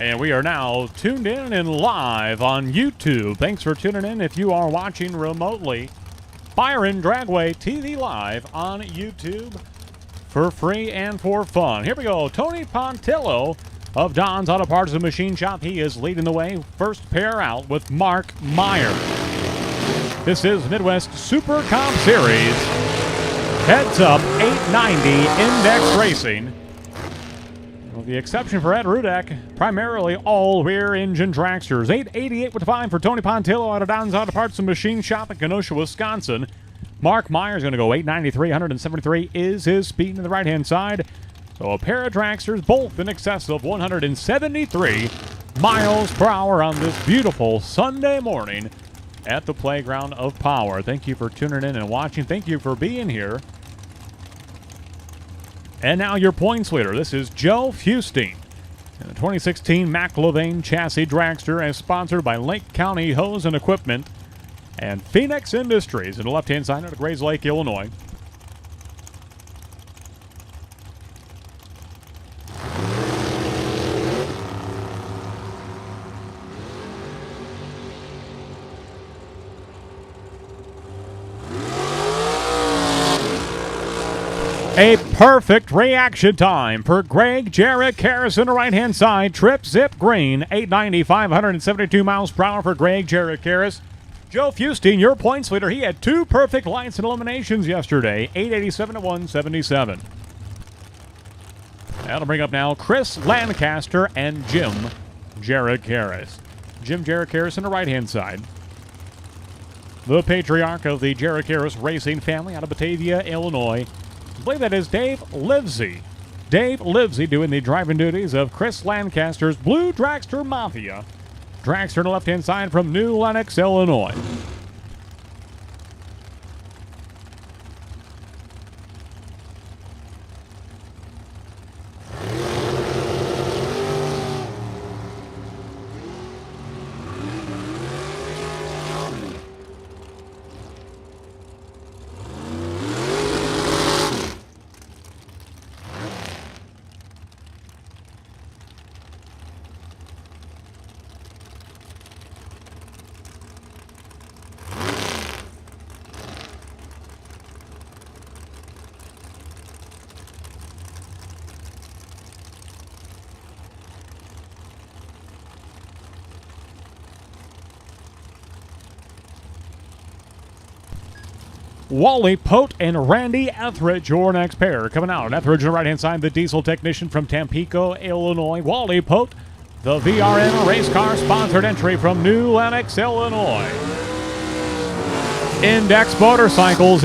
And we are now tuned in and live on YouTube. Thanks for tuning in if you are watching remotely. Byron Dragway TV Live on YouTube for free and for fun. Here we go. Tony Pontillo of Don's Auto Parts and Machine Shop. He is leading the way. First pair out with Mark Meyer. This is Midwest Super Comp Series. Heads up 890 Index Racing. With the exception for Ed Rudek, primarily all rear engine dragsters. 888 with 5 for Tony Pontillo out of Don's Auto Parts and Machine Shop in Kenosha, Wisconsin. Mark Meyer's going to go 893, 173 is his speed to the right-hand side. So a pair of dragsters, both in excess of 173 miles per hour on this beautiful Sunday morning at the Playground of Power. Thank you for tuning in and watching. Thank you for being here. And now your points leader. This is Joe Fustine. And the 2016 McLevain Chassis Dragster is sponsored by Lake County Hose and Equipment and Phoenix Industries on the left-hand side of Grays Lake, Illinois. A perfect reaction time for Greg Jarrett Harris on the right-hand side. Trip zip green, 895, 172 miles per hour for Greg Jarrett Harris. Joe Fustine, your points leader. He had 2 perfect lights and eliminations yesterday, 887 to 177. That'll bring up now Chris Lancaster and Jim Jarrett Harris. Jim Jarrett Harris on the right-hand side. The patriarch of the Jarrett Harris racing family out of Batavia, Illinois. I believe that is Dave Livesey. Dave Livesey doing the driving duties of Chris Lancaster's Blue Dragster Mafia. Dragster on the left-hand side from New Lenox, Illinois. Wally Pote and Randy Etheridge, your next pair. Coming out, Etheridge on the right-hand side, the diesel technician from Tampico, Illinois. Wally Pote, the VRN race car sponsored entry from New Lenox, Illinois. Index Motorcycles,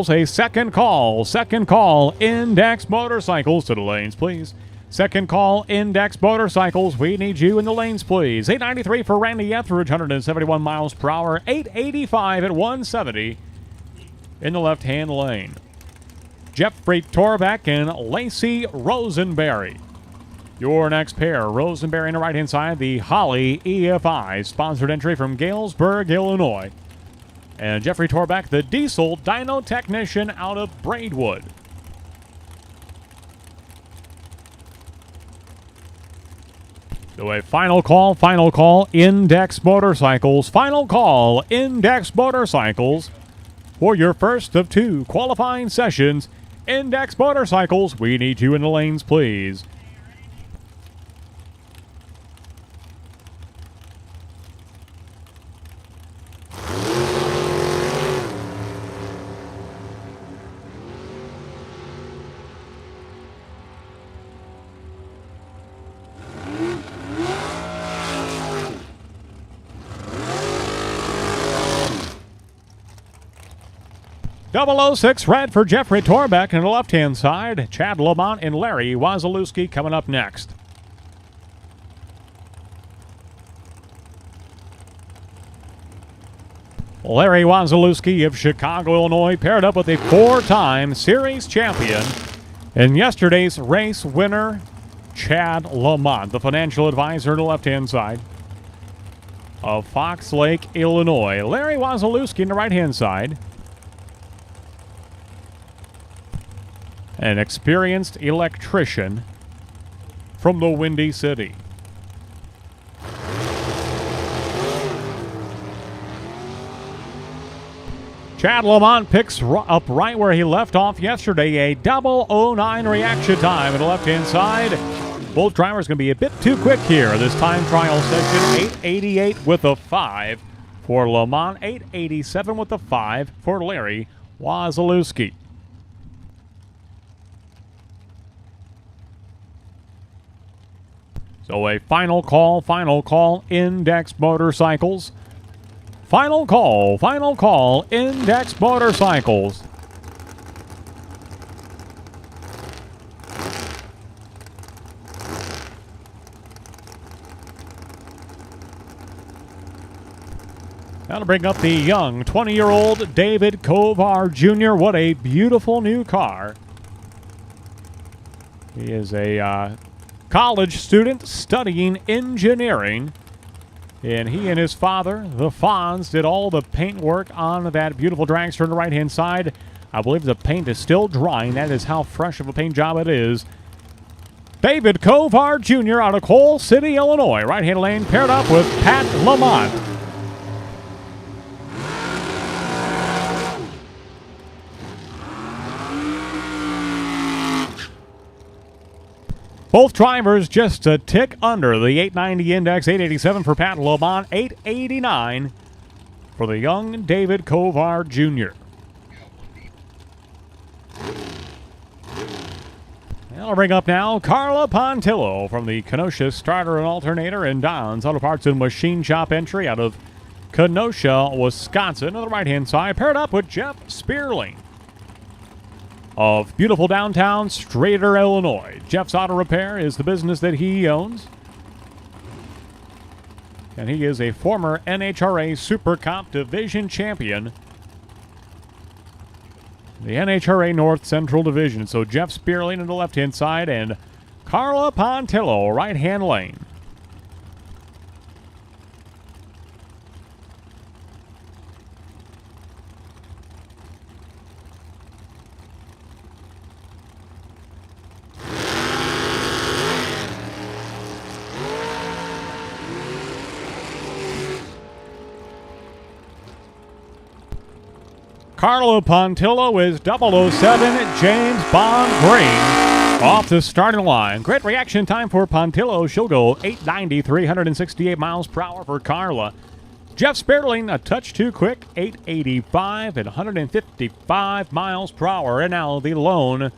a second call, Index Motorcycles to the lanes, please. Second call, Index Motorcycles, we need you in the lanes, please. 893 for Randy Etheridge, 171 miles per hour, 885 at 170. In the left-hand lane. Jeffrey Torbeck and Lacey Rosenberry. Your next pair, Rosenberry on the right-hand side, the Holly EFI, sponsored entry from Galesburg, Illinois. And Jeffrey Torbeck, the diesel dyno technician out of Braidwood. Do a final call, Index Motorcycles. Final call, Index Motorcycles. For your first of 2 qualifying sessions, Index Motorcycles, we need you in the lanes, please. .006 red for Jeffrey Torbeck on the left-hand side. Chad Lamont and Larry Wazalewski coming up next. Larry Wazalewski of Chicago, Illinois, paired up with a 4-time series champion and yesterday's race winner, Chad Lamont, the financial advisor on the left-hand side of Fox Lake, Illinois. Larry Wazalewski on the right-hand side. An experienced electrician from the Windy City. Chad Lamont picks up right where he left off yesterday, a double 09 reaction time at the left-hand side. Both drivers going to be a bit too quick here. This time trial session, 8:88 with a 5 for Lamont, 8:87 with a 5 for Larry Wazalewski. So a final call, Index Motorcycles. Final call, Index Motorcycles. That'll bring up the young 20-year-old David Kovar Jr. What a beautiful new car. He is a college student studying engineering. And he and his father, the Fonz, did all the paint work on that beautiful dragster on the right-hand side. I believe the paint is still drying. That is how fresh of a paint job it is. David Kovar Jr. out of Coal City, Illinois. Right-hand lane paired up with Pat Lamont. Both drivers just a tick under the 890 index, 887 for Pat Lamont, 889 for the young David Kovar Jr. I'll bring up now Carla Pontillo from the Kenosha Starter and Alternator and Don's Auto Parts and Machine Shop entry out of Kenosha, Wisconsin. On the right-hand side, paired up with Jeff Spearling of beautiful downtown Strader, Illinois. Jeff's Auto Repair is the business that he owns. And he is a former NHRA Super Comp Division champion. The NHRA North Central Division. So Jeff Spearling on the left-hand side and Carla Pontillo, right-hand lane. Carlo Pontillo is 007 James Bond Green off the starting line. Great reaction time for Pontillo. She'll go 890, 368 miles per hour for Carla. Jeff Spearling, a touch too quick, 885 and 155 miles per hour. And now the lone,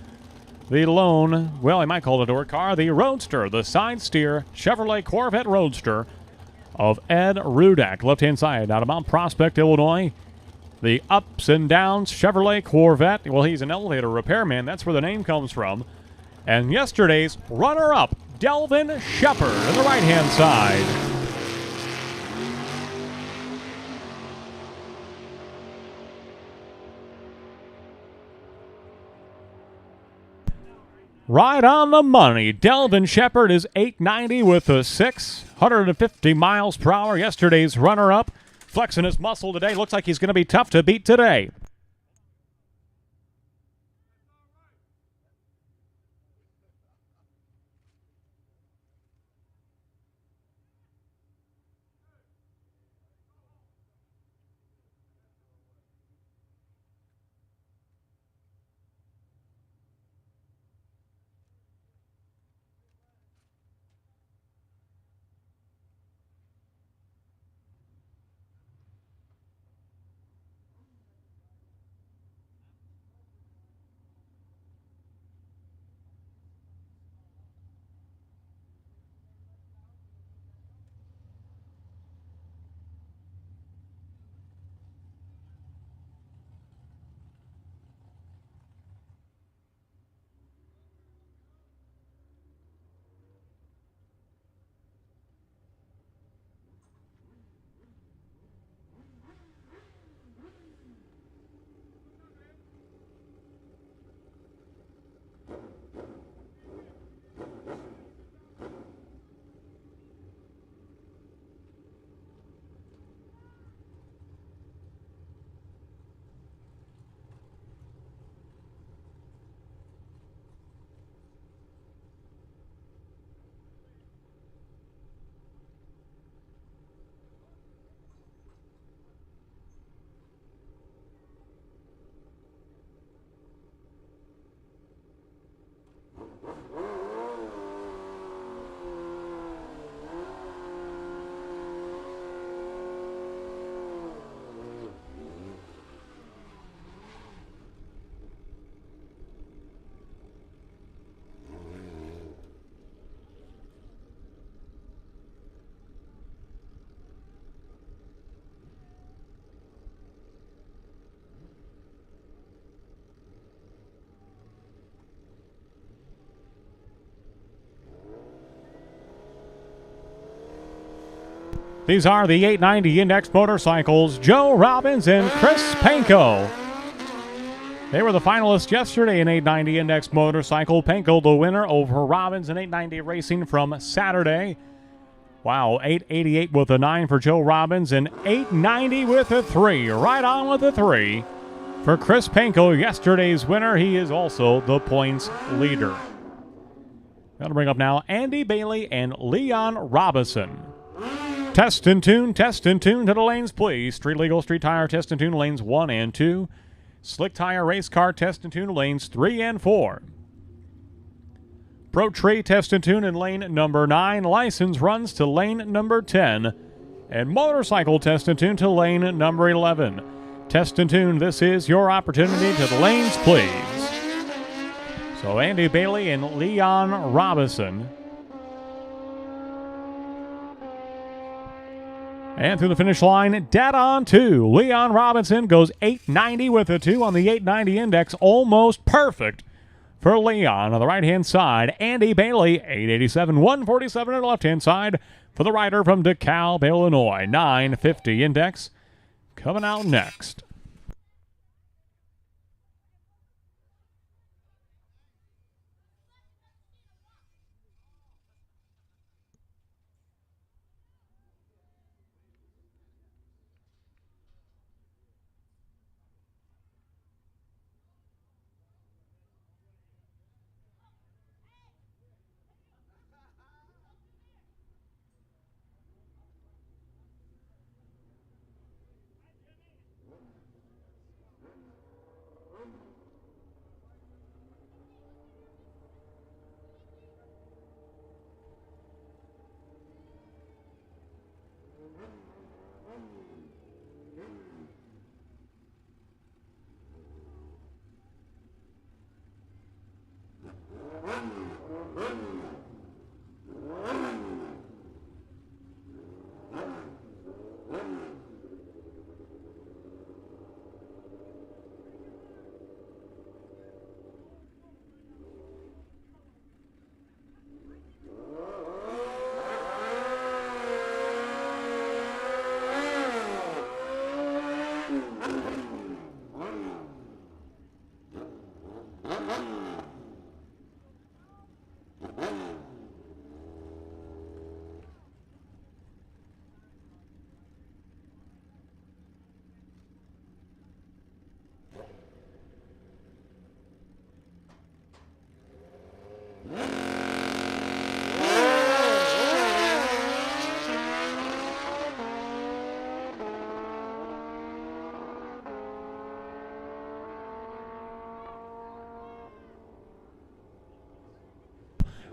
well, I might call it a door car, the Roadster, the side steer Chevrolet Corvette Roadster of Ed Rudak. Left-hand side out of Mount Prospect, Illinois. The ups and downs Chevrolet Corvette. Well, he's an elevator repairman. That's where the name comes from. And yesterday's runner-up, Delvin Shepard, on the right-hand side. Right on the money. Delvin Shepard is 890 with a 650 miles per hour. Yesterday's runner-up. Flexing his muscle today. Looks like he's going to be tough to beat today. These are the 890 Index Motorcycles, Joe Robbins and Chris Panko. They were the finalists yesterday in 890 Index Motorcycle. Panko the winner over Robbins in 890 Racing from Saturday. Wow, 888 with a 9 for Joe Robbins and 890 with a 3. Right on with a 3 for Chris Panko, yesterday's winner. He is also the points leader. Got to bring up now Andy Bailey and Leon Robinson. Test and tune to the lanes, please. Street Legal Street Tire Test and Tune lanes 1 and 2. Slick Tire Race Car Test and Tune lanes 3 and 4. Pro Tree Test and Tune in lane number 9. License runs to lane number 10. And Motorcycle Test and Tune to lane number 11. Test and Tune, this is your opportunity to the lanes, please. So Andy Bailey and Leon Robinson. And through the finish line, dead on 2. Leon Robinson goes 890 with a 2 on the 890 Index. Almost perfect for Leon. On the right-hand side, Andy Bailey, 887, 147 on the left-hand side for the rider from DeKalb, Illinois. 950 Index coming out next.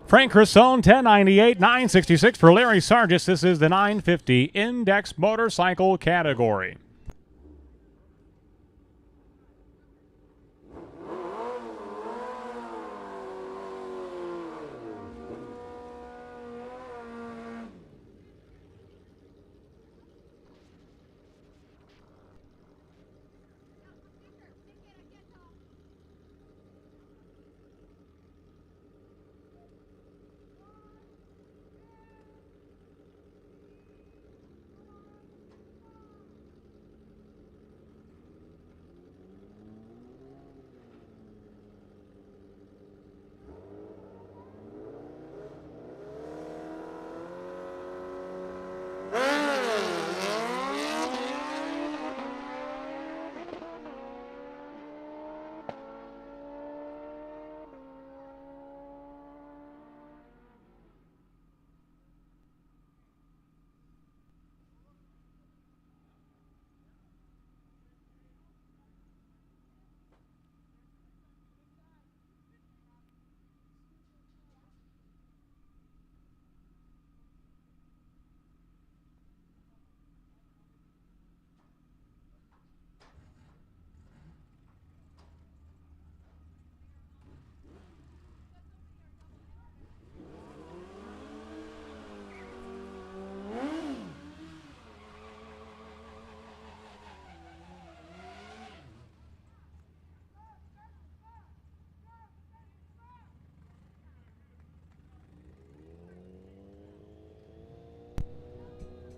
Frank Cressone, 1098, 966 for Larry Sargis. This is the 950 Index Motorcycle category.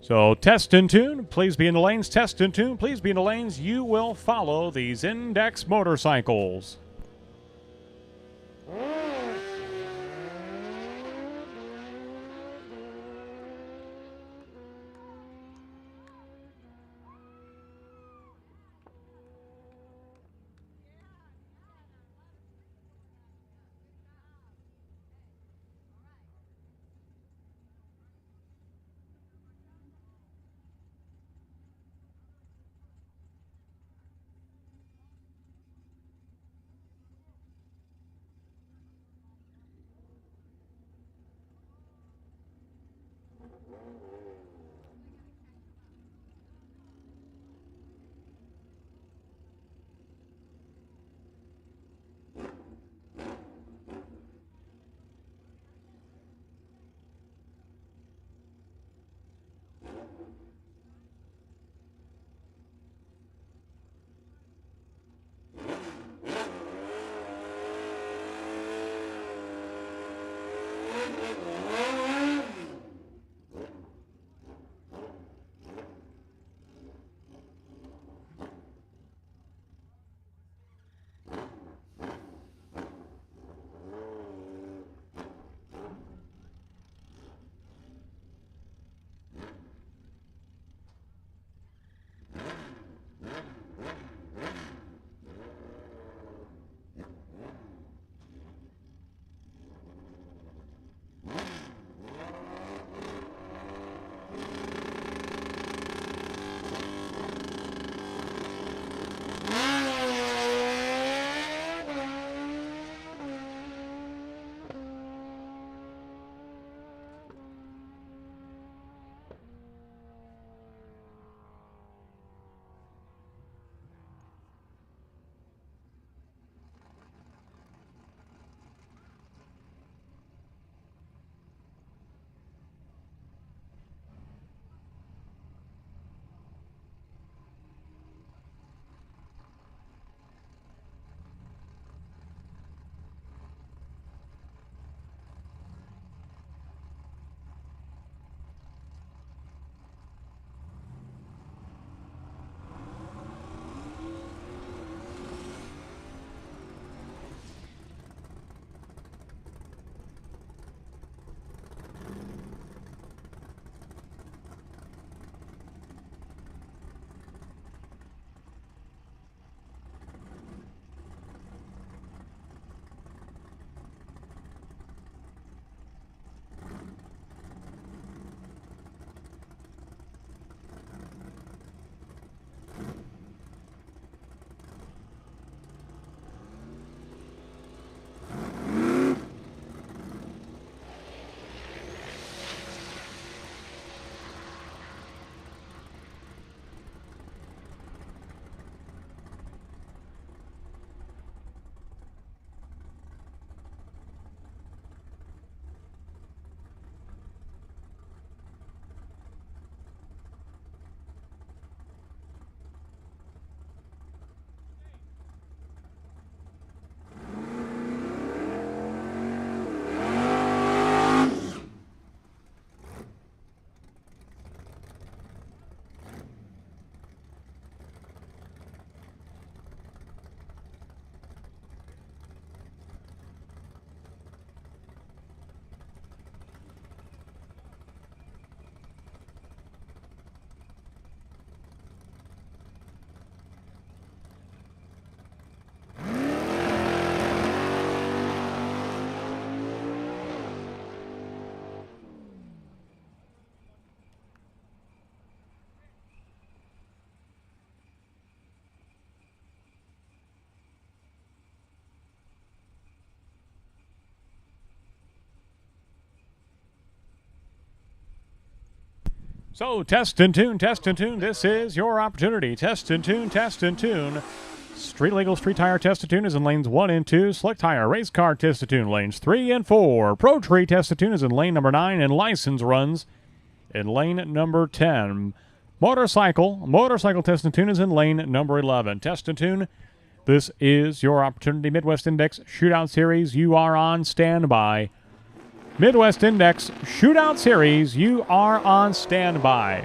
So test and tune, please be in the lanes. Test and tune, please be in the lanes. You will follow these index motorcycles. So test and tune, test and tune. This is your opportunity. Test and tune, test and tune. Street Legal Street Tire Test and Tune is in lanes 1 and 2. Slick Tire Race Car Test and Tune lanes 3 and 4. Pro Tree Test and Tune is in lane number 9, and License Runs in lane number 10. Motorcycle Test and Tune is in lane number 11. Test and Tune, this is your opportunity. Midwest Index Shootout Series, you are on standby. Midwest Index Shootout Series, you are on standby.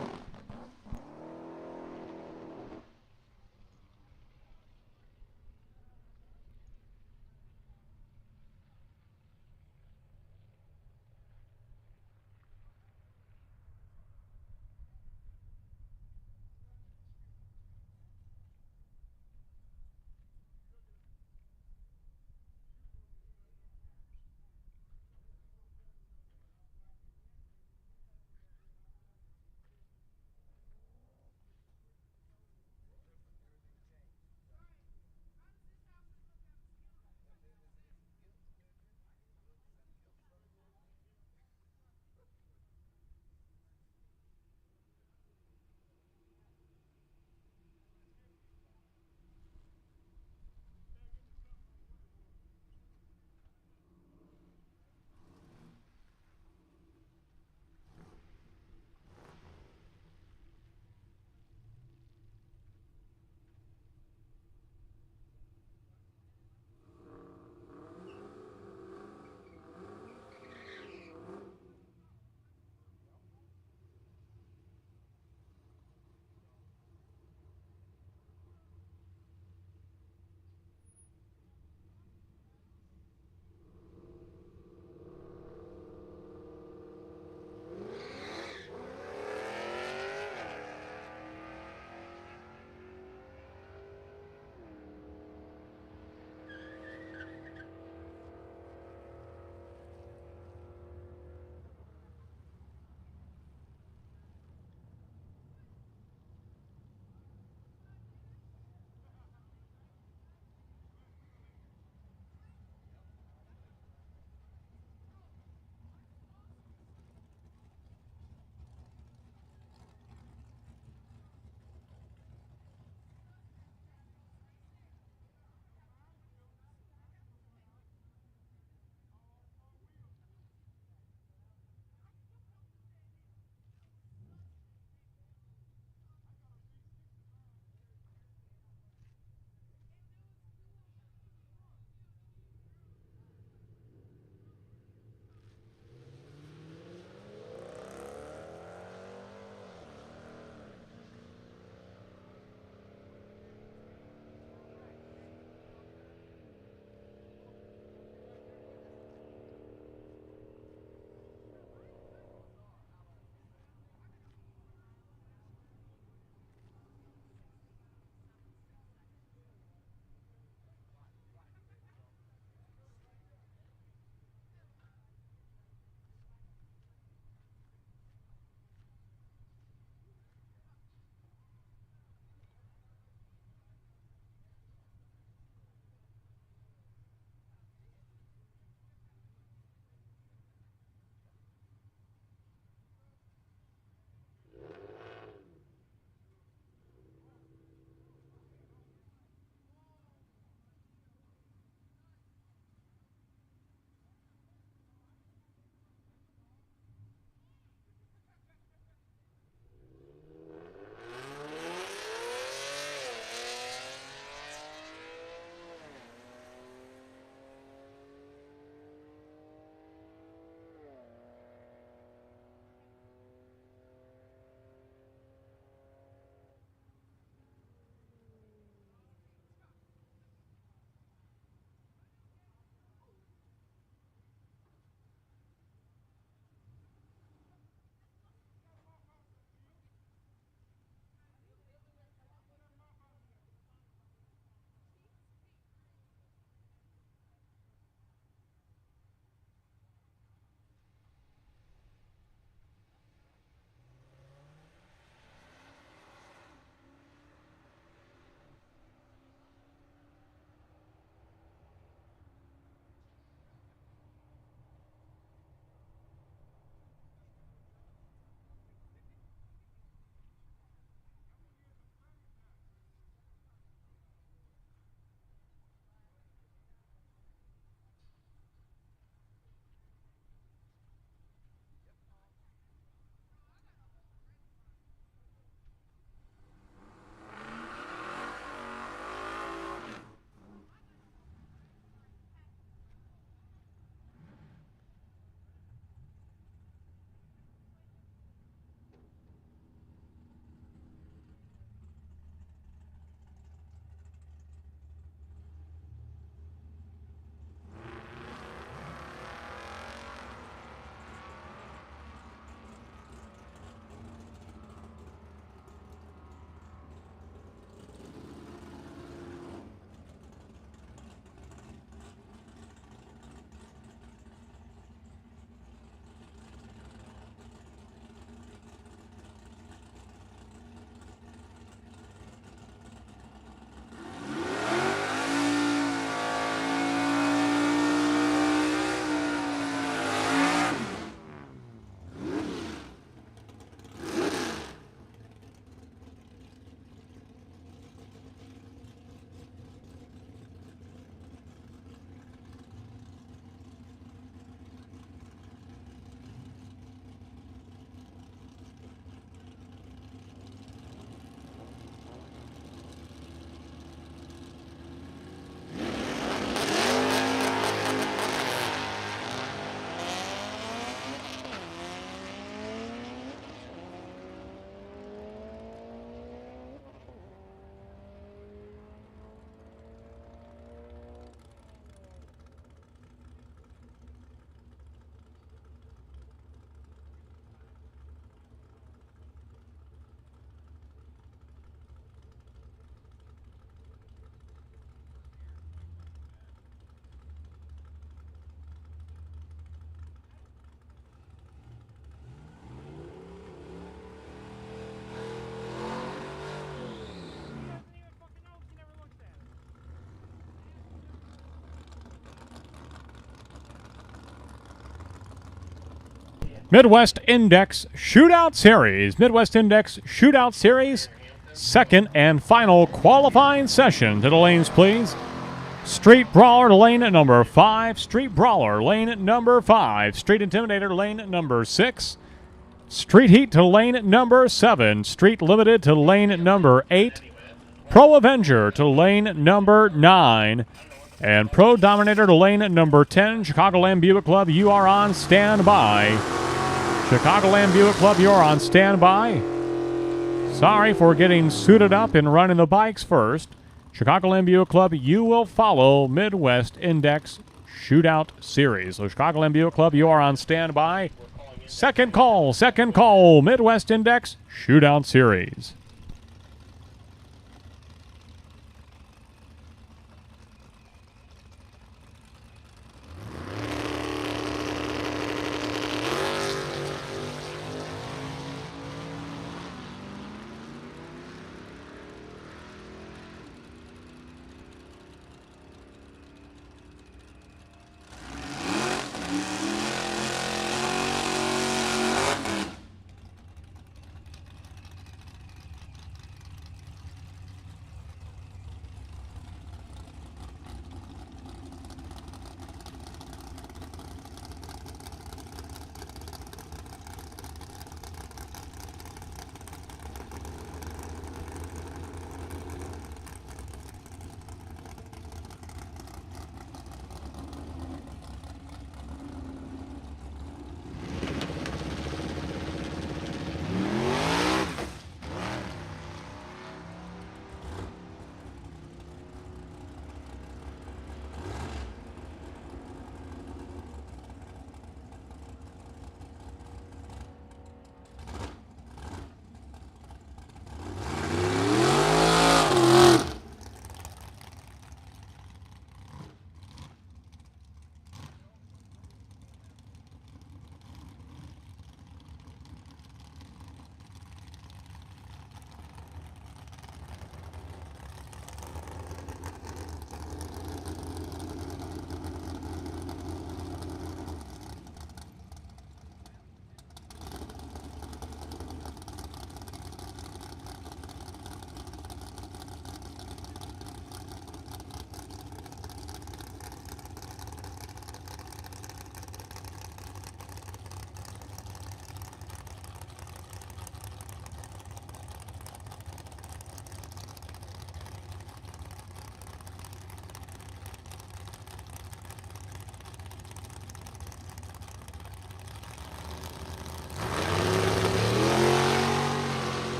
Midwest Index Shootout Series. Midwest Index Shootout Series. Second and final qualifying session. To the lanes, please. Street Brawler to lane number 5. Street Brawler, lane number 5. Street Intimidator, lane number 6. Street Heat to lane number 7. Street Limited to lane number 8. Pro Avenger to lane number 9. And Pro Dominator to lane number 10. Chicagoland Buick Club, you are on standby. Chicagoland Buick Club, you are on standby. Sorry for getting suited up and running the bikes first. Chicagoland Buick Club, you will follow Midwest Index Shootout Series. So Chicagoland Buick Club, you are on standby. Second call, Midwest Index Shootout Series.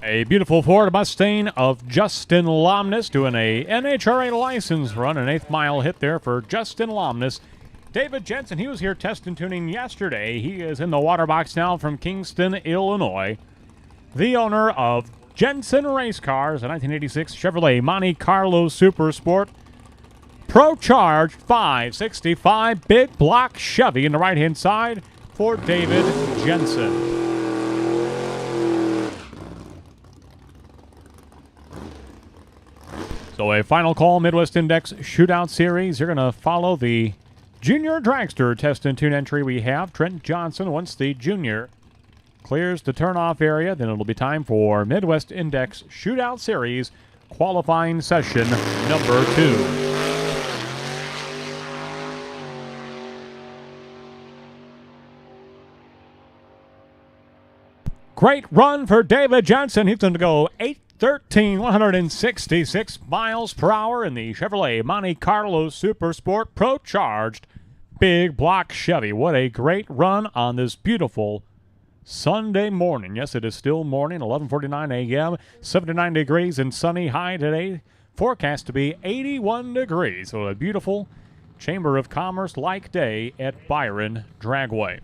A beautiful Ford Mustang of Justin Lomness doing a NHRA license run, an 8th mile hit there for Justin Lomness. David Jensen, he was here test and tuning yesterday. He is in the water box now from Kingston, Illinois. The owner of Jensen Race Cars, a 1986 Chevrolet Monte Carlo Super Sport Pro Charged 565 big block Chevy in the right-hand side for David Jensen. So a final call Midwest Index Shootout Series. You're going to follow the Junior Dragster test and tune entry we have. Trent Johnson, once the Junior clears the turnoff area, then it'll be time for Midwest Index Shootout Series qualifying session number 2. Great run for David Jensen. He's going to go 8:13, 166 miles per hour in the Chevrolet Monte Carlo Super Sport Pro Charged big block Chevy. What a great run on this beautiful Sunday morning. Yes, it is still morning, 11:49 a.m., 79 degrees and sunny. High today, forecast to be 81 degrees. So a beautiful Chamber of Commerce-like day at Byron Dragway.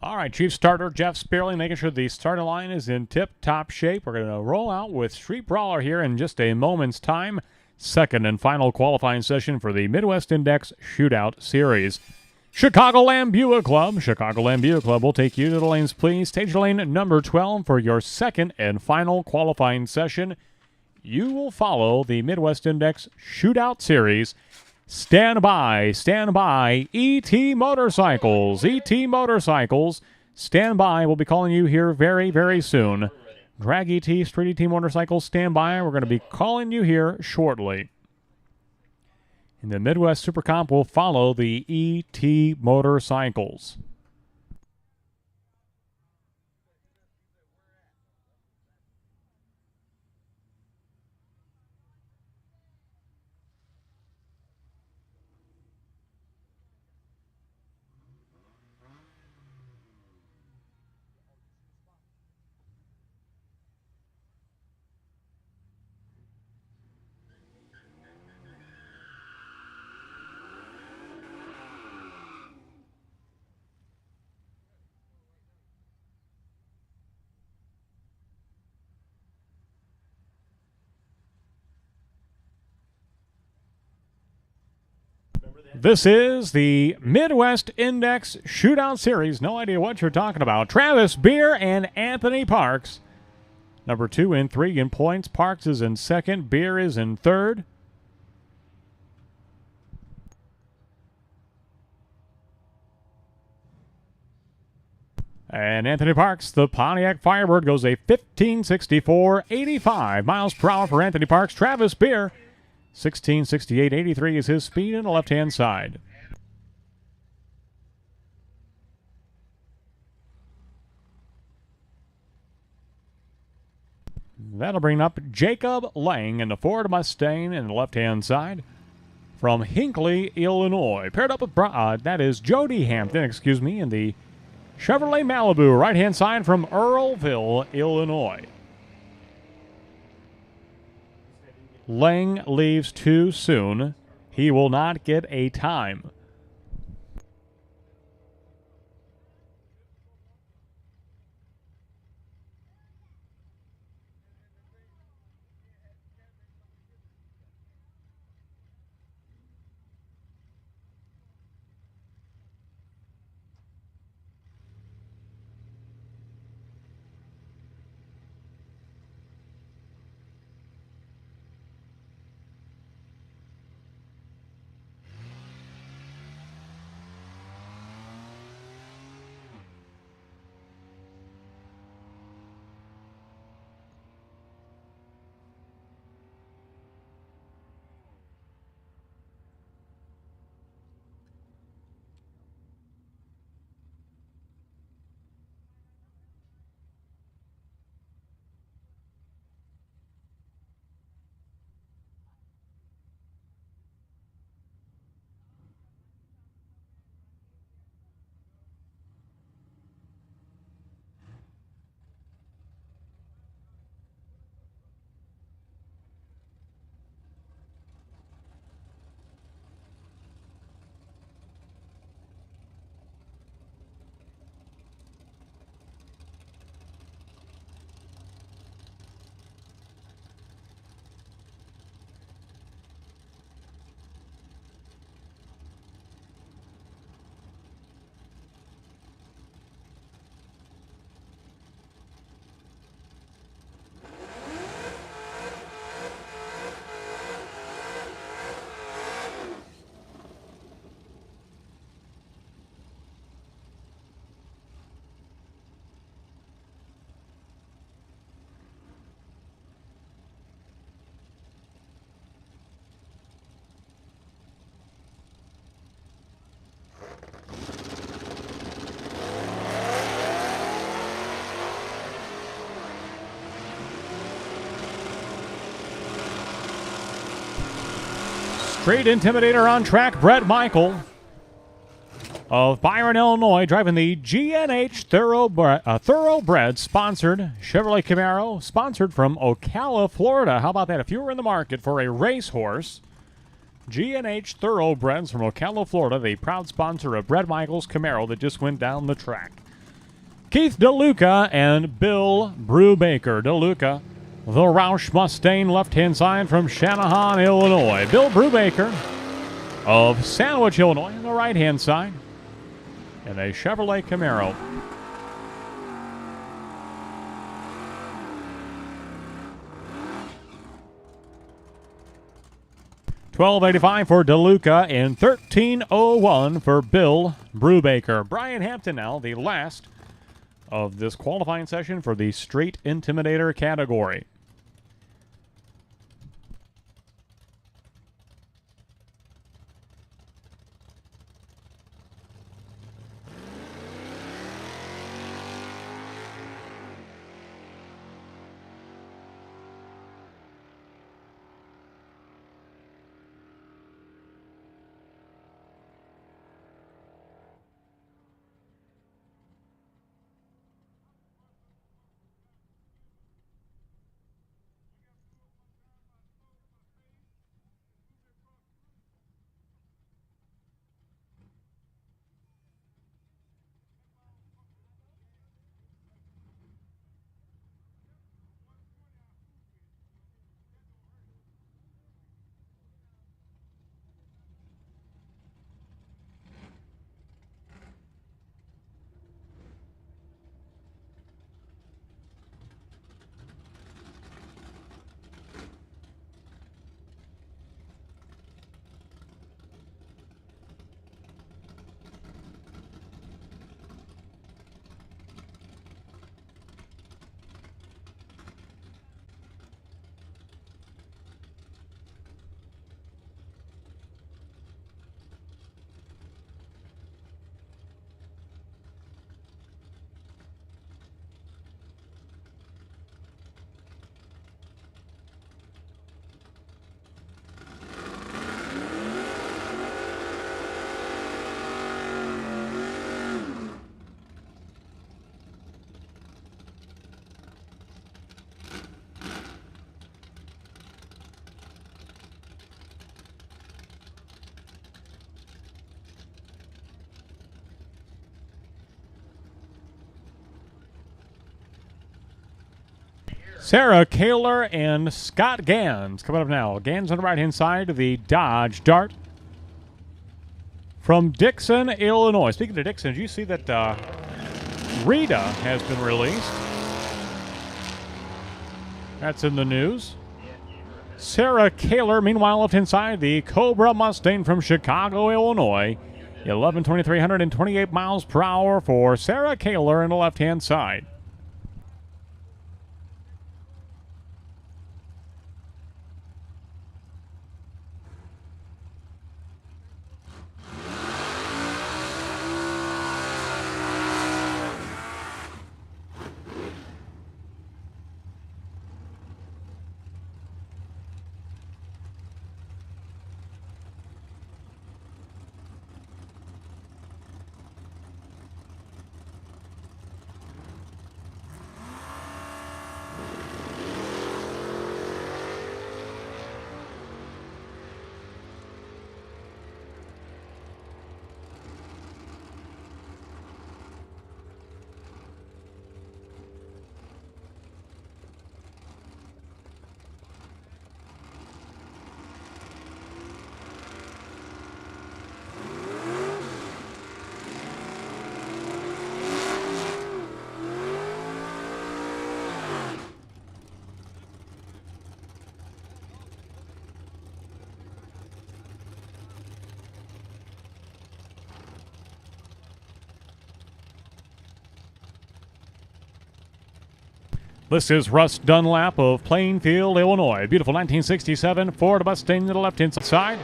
All right, Chief Starter Jeff Spearley making sure the starting line is in tip-top shape. We're going to roll out with Street Brawler here in just a moment's time. Second and final qualifying session for the Midwest Index Shootout Series. Chicagoland Buick Club. Chicagoland Buick Club will take you to the lanes, please. Stage lane number 12 for your second and final qualifying session. You will follow the Midwest Index Shootout Series. Stand by, ET Motorcycles, stand by. We'll be calling you here very, very soon. Drag ET, Street ET Motorcycles, stand by. We're going to be calling you here shortly. And the Midwest Super Comp will follow the ET Motorcycles. This is the Midwest Index Shootout Series. No idea what you're talking about. Travis Beer and Anthony Parks. Number 2 and 3 in points. Parks is in second. Beer is in third. And Anthony Parks, the Pontiac Firebird, goes a 15.64.85 miles per hour for Anthony Parks. Travis Beer, 16.68.83 is his speed in the left-hand side. That'll bring up Jacob Lang in the Ford Mustang in the left-hand side from Hinckley, Illinois. Paired up with, that is Jody Hampton, in the Chevrolet Malibu, right-hand side from Earlville, Illinois. Lang leaves too soon. He will not get a time. Straight Intimidator on track, Brett Michael of Byron, Illinois, driving the GNH Thoroughbred sponsored Chevrolet Camaro, sponsored from Ocala, Florida. How about that? If you were in the market for a racehorse, GNH Thoroughbreds from Ocala, Florida, the proud sponsor of Brett Michael's Camaro that just went down the track. Keith DeLuca and Bill Brubaker. DeLuca, the Roush Mustang, left-hand side from Shanahan, Illinois. Bill Brubaker of Sandwich, Illinois, on the right-hand side in a Chevrolet Camaro. $12.85 for DeLuca and $13.01 for Bill Brubaker. Brian Hampton now, the last of this qualifying session for the Straight Intimidator category. Sarah Kaler and Scott Gans coming up now. Gans on the right-hand side of the Dodge Dart from Dixon, Illinois. Speaking of Dixon, did you see that Rita has been released? That's in the news. Sarah Kaler, meanwhile, left-hand side, the Cobra Mustang from Chicago, Illinois. 1123, 128 miles per hour for Sarah Kaler on the left-hand side. This is Russ Dunlap of Plainfield, Illinois. Beautiful 1967 Ford Mustang to the left-hand side.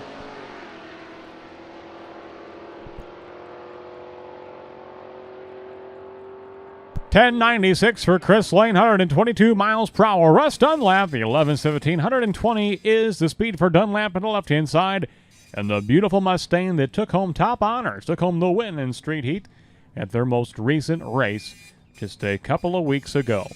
$10.96 for Chris Lane, 122 miles per hour. Russ Dunlap, the 1117, 120 is the speed for Dunlap on the left-hand side. And the beautiful Mustang that took home top honors, took home the win in Street Heat at their most recent race just a couple of weeks ago.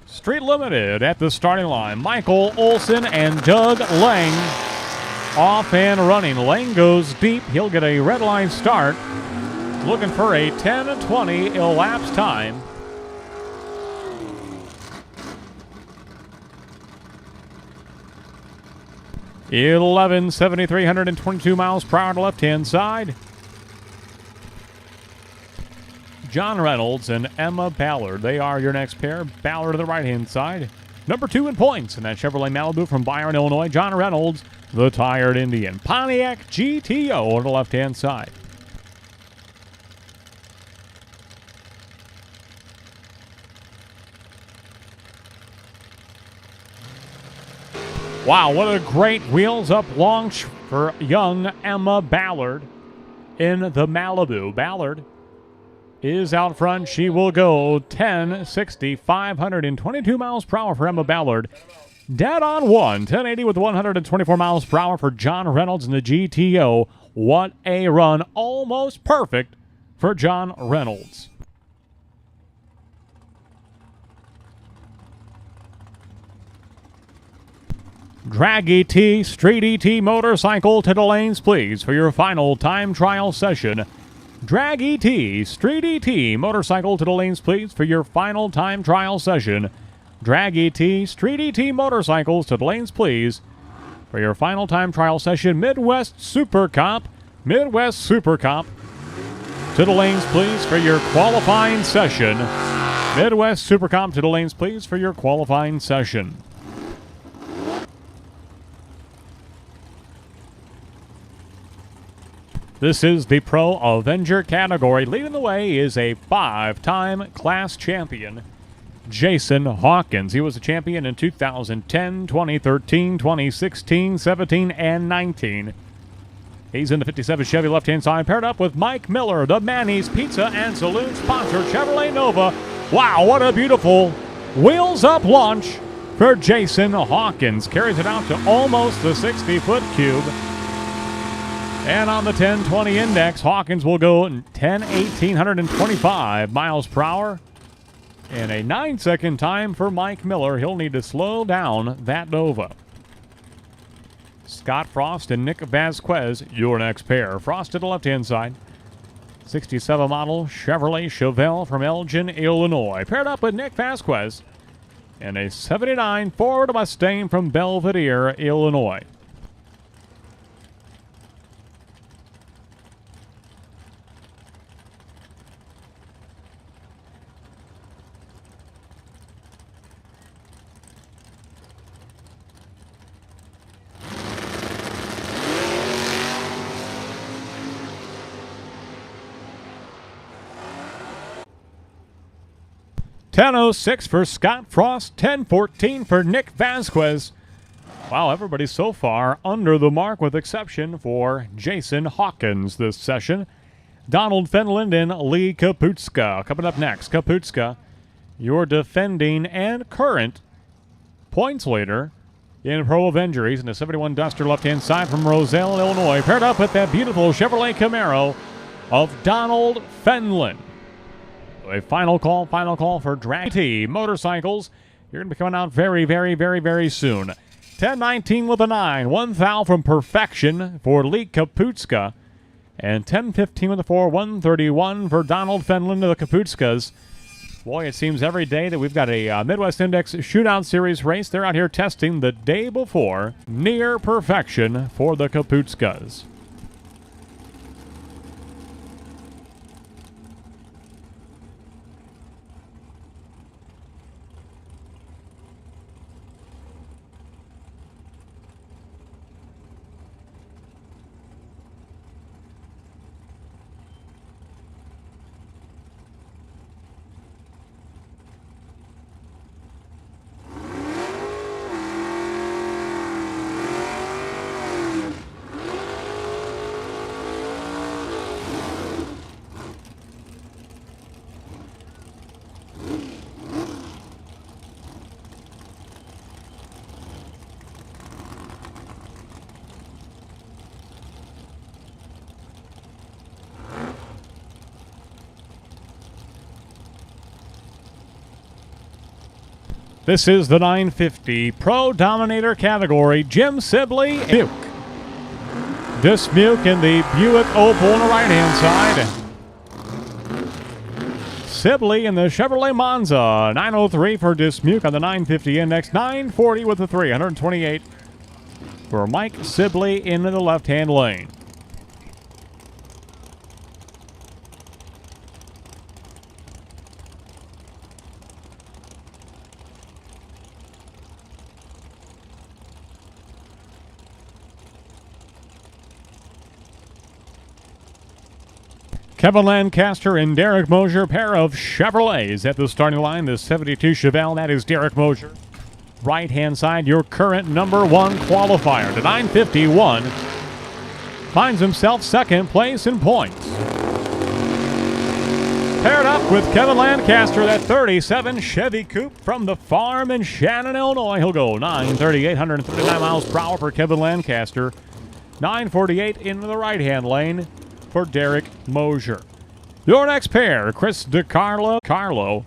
Street Limited at the starting line. Michael Olson and Doug Lang off and running. Lang goes deep. He'll get a red line start. Looking for a 10:20 elapsed time. $11.73, 122 miles per hour to left-hand side. John Reynolds and Emma Ballard. They are your next pair. Ballard to the right-hand side. Number 2 in points in that Chevrolet Malibu from Byron, Illinois. John Reynolds, the tired Indian. Pontiac GTO on the left-hand side. Wow, what a great wheels-up launch for young Emma Ballard in the Malibu. Ballard is out front. She will go 10:60, 522 miles per hour for Emma Ballard. Dead on one. 1080 with 124 miles per hour for John Reynolds in the GTO. What a run. Almost perfect for John Reynolds. Drag ET, Street ET motorcycle to the lanes, please, for your final time trial session. Drag ET, Street ET motorcycle to the lanes, please, for your final time trial session. Drag ET, Street ET motorcycles to the lanes, please, for your final time trial session. Midwest Super Comp to the lanes, please, for your qualifying session. Midwest Super Comp to the lanes, please, for your qualifying session. This is the Pro Avenger category. Leading the way is a 5-time class champion, Jason Hawkins. He was a champion in 2010, 2013, 2016, 17, and 19. He's in the 57 Chevy left-hand side, paired up with Mike Miller, the Manny's Pizza and Saloon sponsor, Chevrolet Nova. Wow, what a beautiful wheels-up launch for Jason Hawkins. Carries it out to almost the 60-foot cube. And on the 1020 index, Hawkins will go 125 miles per hour. And a 9-second time for Mike Miller. He'll need to slow down that Nova. Scott Frost and Nick Vasquez, your next pair. Frost to the left-hand side. 67 model Chevrolet Chevelle from Elgin, Illinois. Paired up with Nick Vasquez. And a 79 Ford Mustang from Belvidere, Illinois. $10.06 for Scott Frost, $10.14 for Nick Vasquez. Wow, everybody so far under the mark with exception for Jason Hawkins this session. Donald Fenland and Lee Kaputska. Coming up next, Kaputska, your defending and current points leader in Pro Avenger. He's in the 71 Duster left-hand side from Roselle, Illinois. Paired up with that beautiful Chevrolet Camaro of Donald Fenland. A final call for Dragway motorcycles. You're going to be coming out very, very, very, very soon. 10-19 with a 9. 1 thou from Perfection for Lee Kaputska. And 10-15 with a 4. 131 for Donald Fenland of the Kaputskas. Boy, it seems every day that we've got a Midwest Index Shootout Series race. They're out here testing the day before. Near perfection for the Kaputskas. This is the 950 Pro Dominator category. Jim Sibley, Buick. Dismuke in the Buick Opal on the right-hand side. Sibley in the Chevrolet Monza. 903 for Dismuke on the 950 index. 940 with the 3. 128 for Mike Sibley in the left-hand lane. Kevin Lancaster and Derek Mosier, pair of Chevrolets at the starting line. The 72 Chevelle, that is Derek Mosier. Right-hand side, your current number 1 qualifier. The 951 finds himself second place in points. Paired up with Kevin Lancaster, that 37 Chevy Coupe from the farm in Shannon, Illinois. He'll go 938, 139 miles per hour for Kevin Lancaster. 948 into the right-hand lane for Derek Mosier. Your next pair, Chris DiCarlo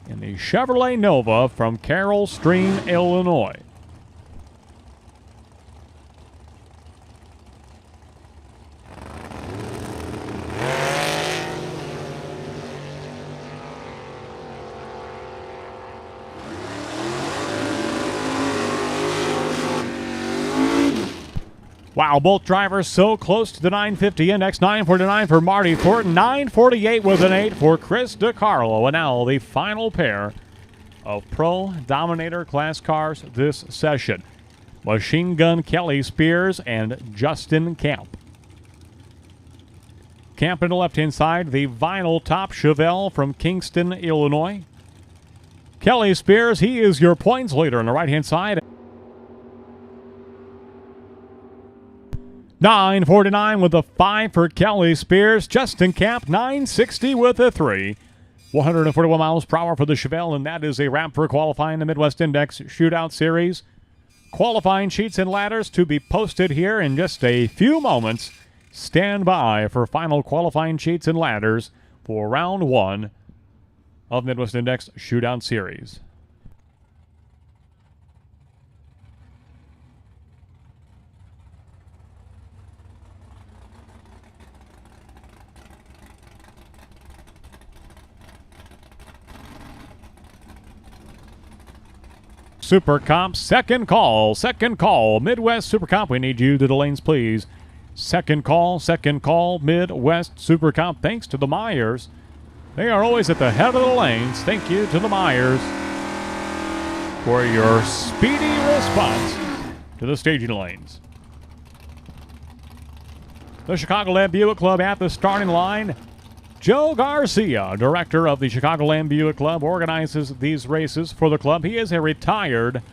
in the Chevrolet Nova from Carroll Stream, Illinois. Wow, both drivers so close to the 950 index. 949 for Marty Thornton, 948 with an 8 for Chris DiCarlo. And now the final pair of Pro Dominator class cars this session. Machine Gun Kelly Spears and Justin Camp. Camp on the left-hand side, the vinyl top Chevelle from Kingston, Illinois. Kelly Spears, he is your points leader on the right-hand side. 949 with a 5 for Kelly Spears. Justin Camp, 960 with a 3. 141 miles per hour for the Chevelle, and that is a wrap for qualifying the Midwest Index Shootout Series. Qualifying sheets and ladders to be posted here in just a few moments. Stand by for final qualifying sheets and ladders for round 1 of Midwest Index Shootout Series. Super Comp, second call. Midwest Super Comp, we need you to the lanes, please. Second call, Midwest Super Comp. Thanks to the Myers. They are always at the head of the lanes. Thank you to the Myers for your speedy response to the staging lanes. The Chicagoland Buick Club at the starting line. Joe Garcia, director of the Chicagoland Buick Club, organizes these races for the club. He is a retired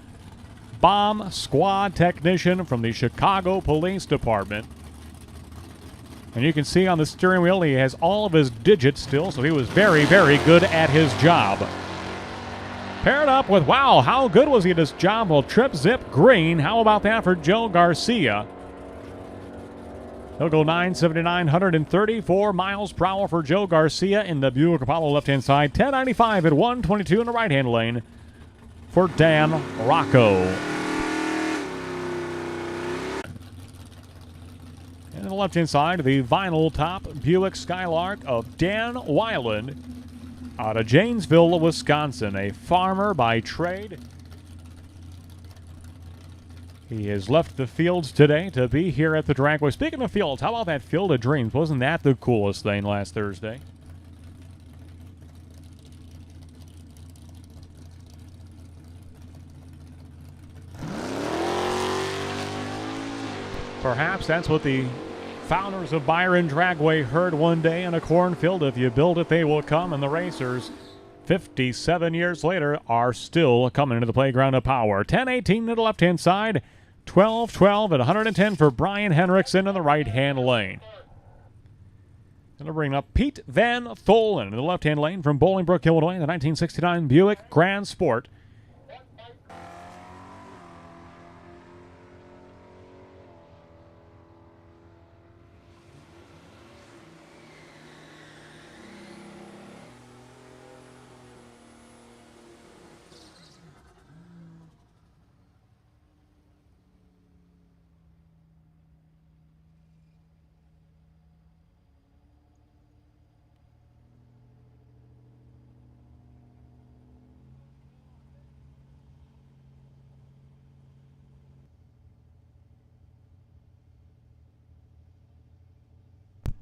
bomb squad technician from the Chicago Police Department. And you can see on the steering wheel he has all of his digits still, so he was very, very good at his job. Paired up with, wow, how good was he at his job? Well, Trip Zip Green. How about that for Joe Garcia? He'll go 979, 134 miles per hour for Joe Garcia in the Buick Apollo left-hand side. 1095 at 122 in the right-hand lane for Dan Rocco. And on the left-hand side, the vinyl top Buick Skylark of Dan Weiland out of Janesville, Wisconsin. A farmer by trade. He has left the fields today to be here at the Dragway. Speaking of fields, how about that Field of Dreams? Wasn't that the coolest thing last Thursday? Perhaps that's what the founders of Byron Dragway heard one day in a cornfield. If you build it, they will come. And the racers, 57 years later, are still coming to the playground of power. 1018 to the left-hand side. 12-12 at 110 for Brian Henriksen in the right-hand lane. Going to bring up Pete Van Tholen in the left-hand lane from Bolingbrook, Illinois, the 1969 Buick Grand Sport.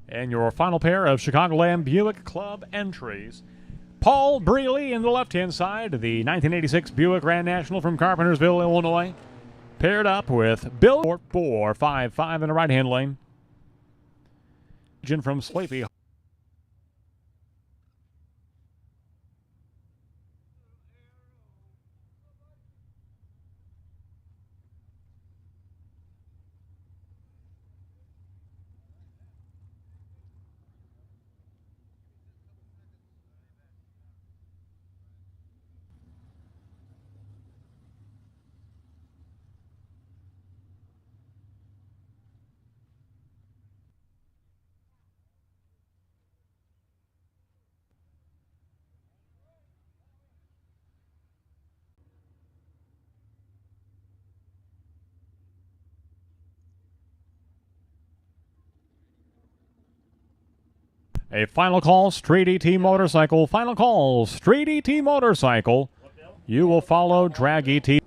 And your final pair of Chicagoland Buick Club entries. Paul Brealey in the left-hand side, the 1986 Buick Grand National from Carpentersville, Illinois. Paired up with Bill 455 in the right-hand lane. From Sleepy. A final call, Street ET Motorcycle. Final call, Street ET Motorcycle. You will follow Drag ET.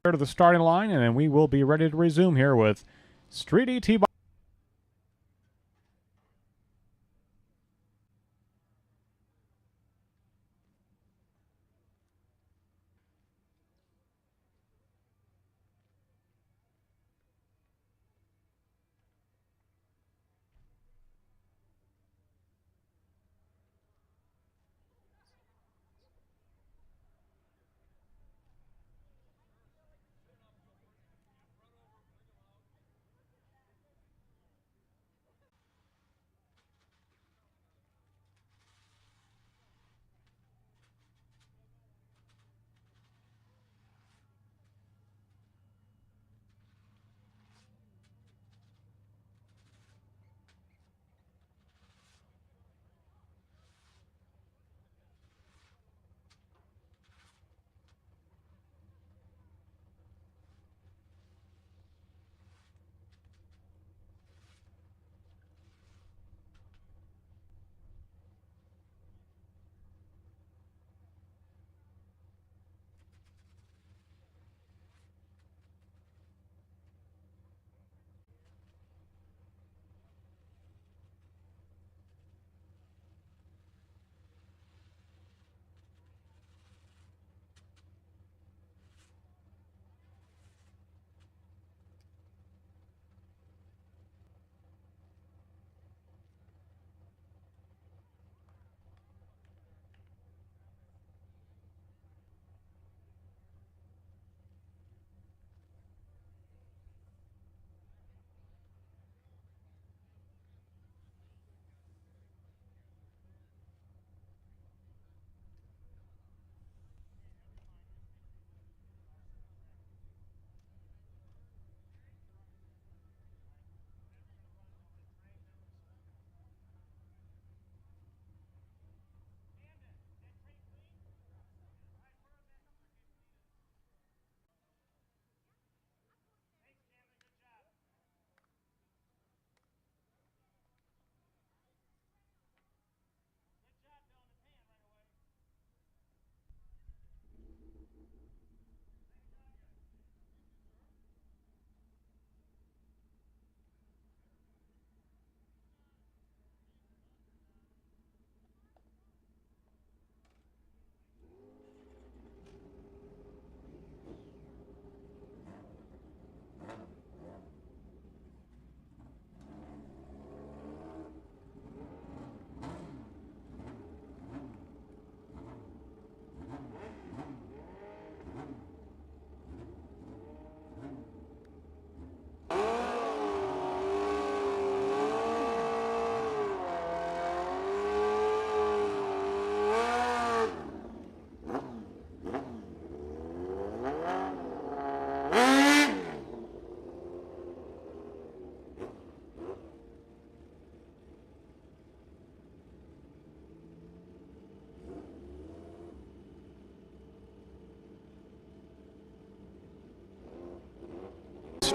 to the starting line, and then we will be ready to resume here with Street ET.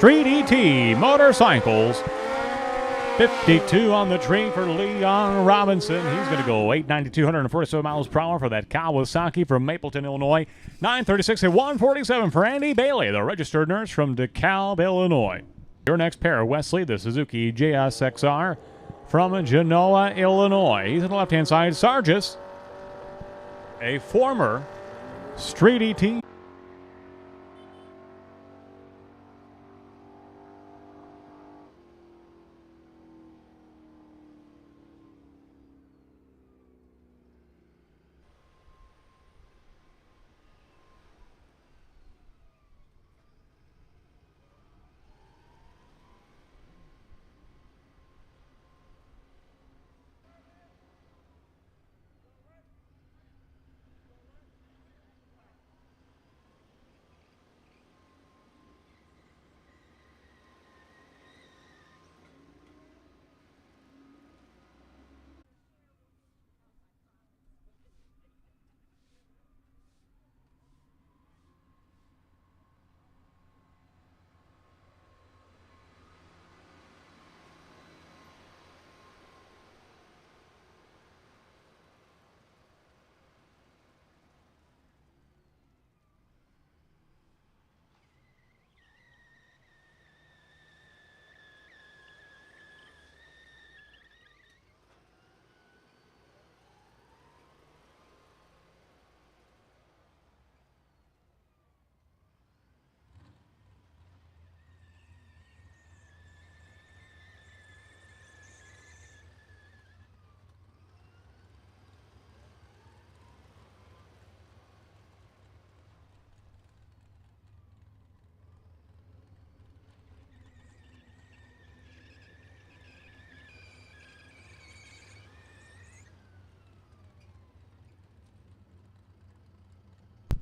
Street ET Motorcycles. 52 on the tree for Leon Robinson. He's going to go 890, 247 miles per hour for that Kawasaki from Mapleton, Illinois. 936 and 147 for Andy Bailey, the registered nurse from DeKalb, Illinois. Your next pair, Wesley, the Suzuki JSXR from Genoa, Illinois. He's on the left-hand side. Sargis, a former Street ET.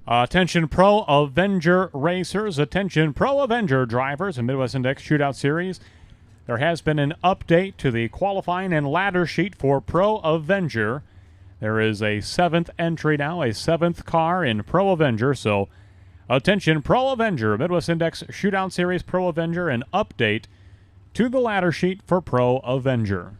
Attention Pro Avenger racers, attention Pro Avenger drivers in Midwest Index Shootout Series. There has been an update to the qualifying and ladder sheet for Pro Avenger. There is a 7th entry now, a 7th car in Pro Avenger. So, attention Pro Avenger, Midwest Index Shootout Series Pro Avenger, an update to the ladder sheet for Pro Avenger.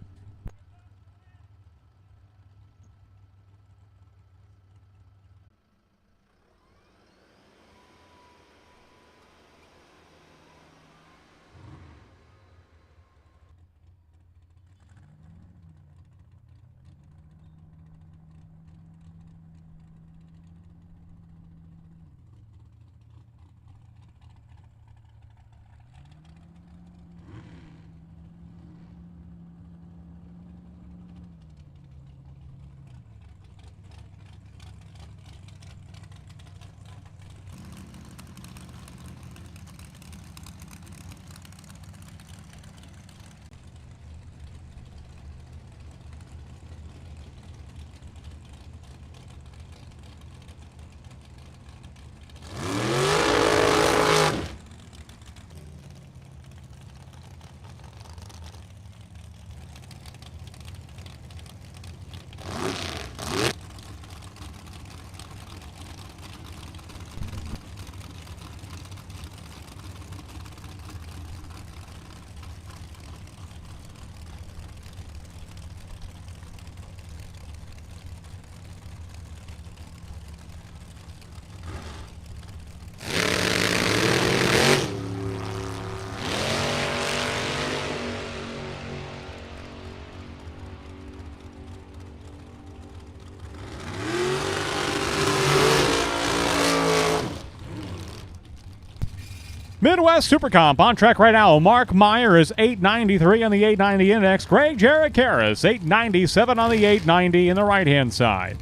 Midwest Super Comp on track right now. Mark Meyer is 893 on the 890 index. Greg Jarek Harris, 897 on the 890 in the right-hand side.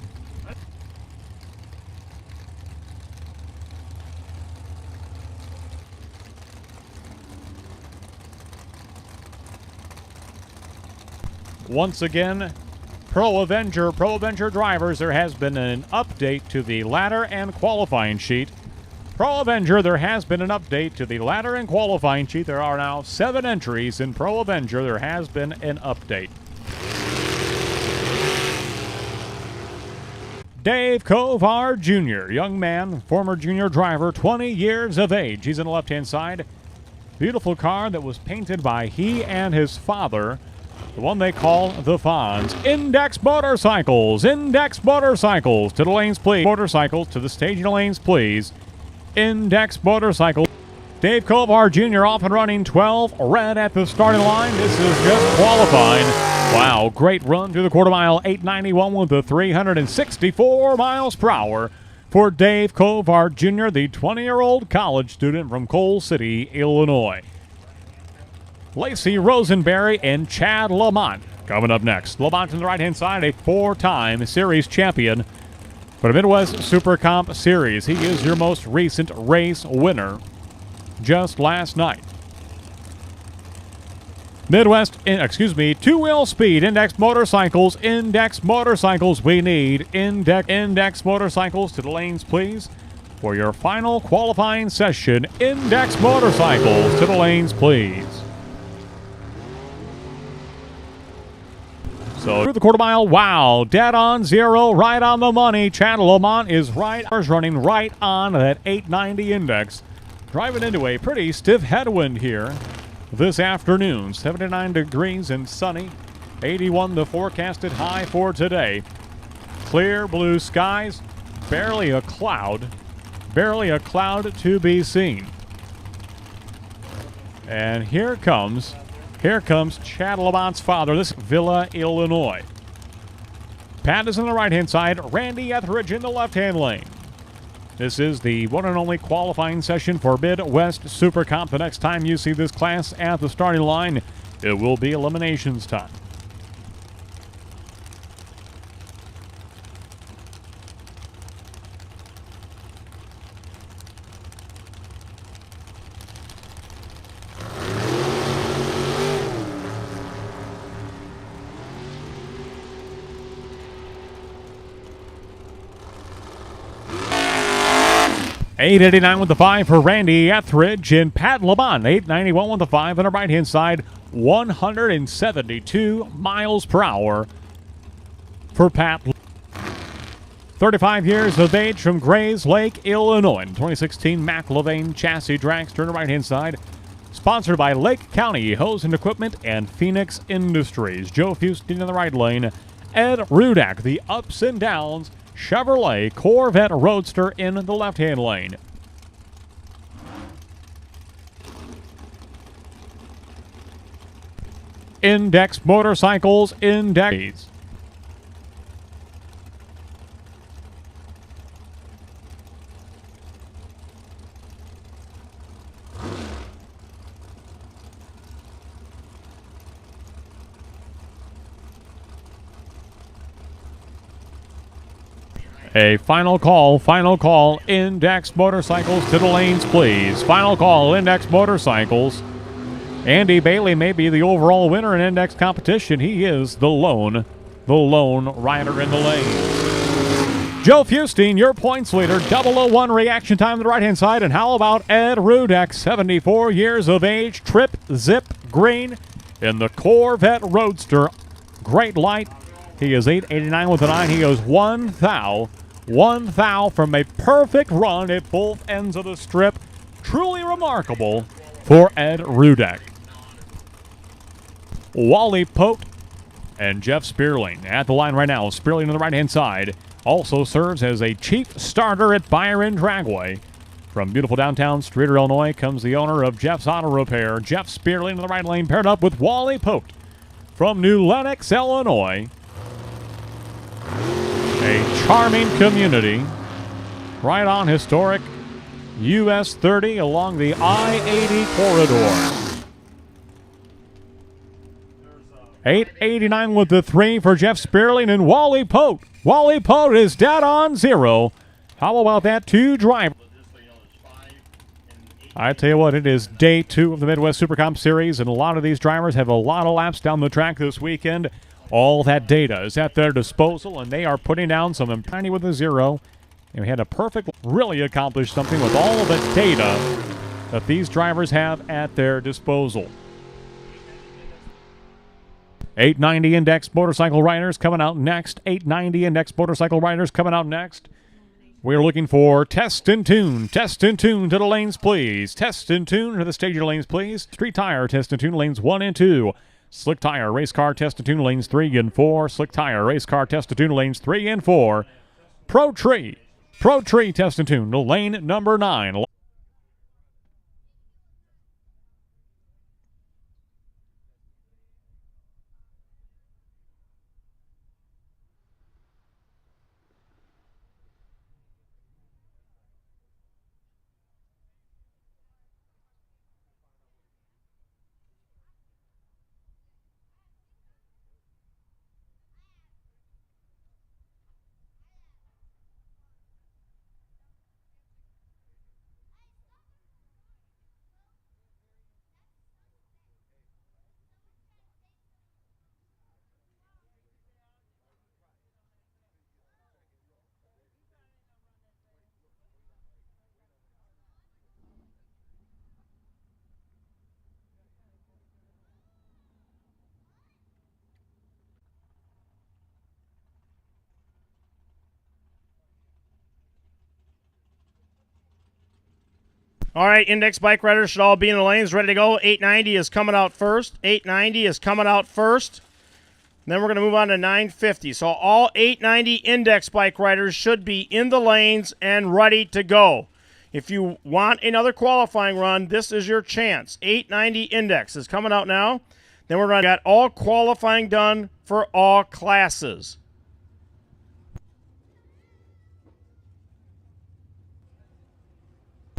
Once again, Pro Avenger drivers, there has been an update to the ladder and qualifying sheet. Pro Avenger, there has been an update to the ladder and qualifying sheet. There are now 7 entries in Pro Avenger. There has been an update. Dave Kovar Jr., young man, former junior driver, 20 years of age. He's on the left-hand side. Beautiful car that was painted by he and his father, the one they call the Fonz. Index Motorcycles to the lanes, please. Motorcycles to the staging lanes, please. Index Motorcycles. Dave Kovar Jr. off and running, 12 red at the starting line. This is just qualifying. Wow, great run through the quarter mile, 891 with the 364 miles per hour for Dave Kovar Jr., the 20-year-old college student from Coal City, Illinois. Lacey Rosenberry and Chad Lamont coming up next. Lamont on the right-hand side, a 4-time series champion for the Midwest Super Comp Series. He is your most recent race winner just last night. Two-wheel speed, Index Motorcycles, we need Index Motorcycles to the lanes, please. For your final qualifying session, Index Motorcycles to the lanes, please. So through the quarter mile, wow, dead on zero, right on the money. Chad Lamont is running right on that 890 index. Driving into a pretty stiff headwind here this afternoon. 79 degrees and sunny. 81 the forecasted high for today. Clear blue skies, barely a cloud to be seen. And here comes Chad Lamont's father. This is Villa, Illinois. Pat is on the right-hand side. Randy Etheridge in the left-hand lane. This is the one and only qualifying session for Midwest Super Comp. The next time you see this class at the starting line, it will be eliminations time. 889 with the 5 for Randy Etheridge and Pat Laban. 891 with the 5 on the right-hand side. 172 miles per hour for Pat. 35 years of age from Grays Lake, Illinois. 2016 McLevain chassis dragster on the right-hand side. Sponsored by Lake County Hose and Equipment and Phoenix Industries. Joe Fustin in the right lane. Ed Rudak, the ups and downs Chevrolet Corvette Roadster in the left-hand lane. Index Motorcycles, Index. A final call, Index Motorcycles to the lanes, please. Final call, Index Motorcycles. Andy Bailey may be the overall winner in Index competition. He is the lone rider in the lane. Joe Fustin, your points leader, 001 reaction time to the right-hand side. And how about Ed Rudak, 74 years of age, trip, zip, green, in the Corvette Roadster. Great light. He is 889 with a 9. He goes 1 thou from a perfect run at both ends of the strip. Truly remarkable for Ed Rudak. Wally Pote and Jeff Spearling at the line right now. Spearling on the right-hand side also serves as a chief starter at Byron Dragway. From beautiful downtown Streator, Illinois, comes the owner of Jeff's Auto Repair. Jeff Spearling in the right lane paired up with Wally Pote from New Lenox, Illinois. A charming community right on historic US 30 along the I-80 corridor. 889 with the 3 for Jeff Spearling and Wally Pote. Wally Pote is dead on 0. How about that 2 driver? I tell you what, it is day 2 of the Midwest Super Comp Series, and a lot of these drivers have a lot of laps down the track this weekend. All that data is at their disposal, and they are putting down some tiny with a 0. And we had a perfect, really accomplished something with all of the data that these drivers have at their disposal. 890 Index Motorcycle Riders coming out next. 890 Index Motorcycle Riders coming out next. We're looking for Test and Tune. Test and Tune to the lanes, please. Test and Tune to the stage lanes, please. Street Tire, Test and Tune lanes 1 and 2. Slick Tire, Race Car, Test and Tune lanes 3 and 4. Slick Tire, Race Car, Test and Tune lanes 3 and 4. Pro Tree, Test and Tune to lane number 9. All right, Index bike riders should all be in the lanes, ready to go. 890 is coming out first. 890 is coming out first. And then we're going to move on to 950. So all 890 Index bike riders should be in the lanes and ready to go. If you want another qualifying run, this is your chance. 890 Index is coming out now. Then we're going to get all qualifying done for all classes.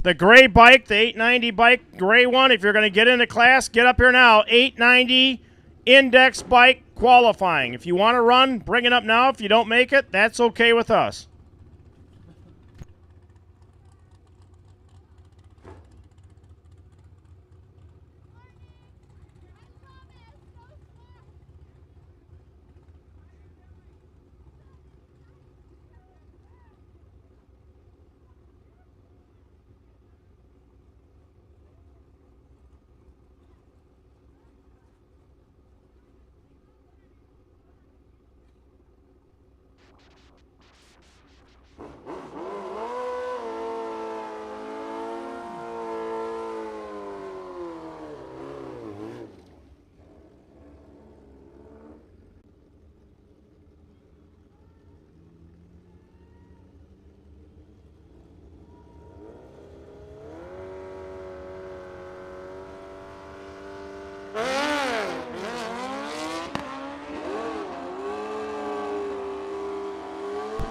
The gray bike, the 890 bike, gray one, if you're going to get into class, get up here now. 890 Index bike qualifying. If you want to run, bring it up now. If you don't make it, that's okay with us.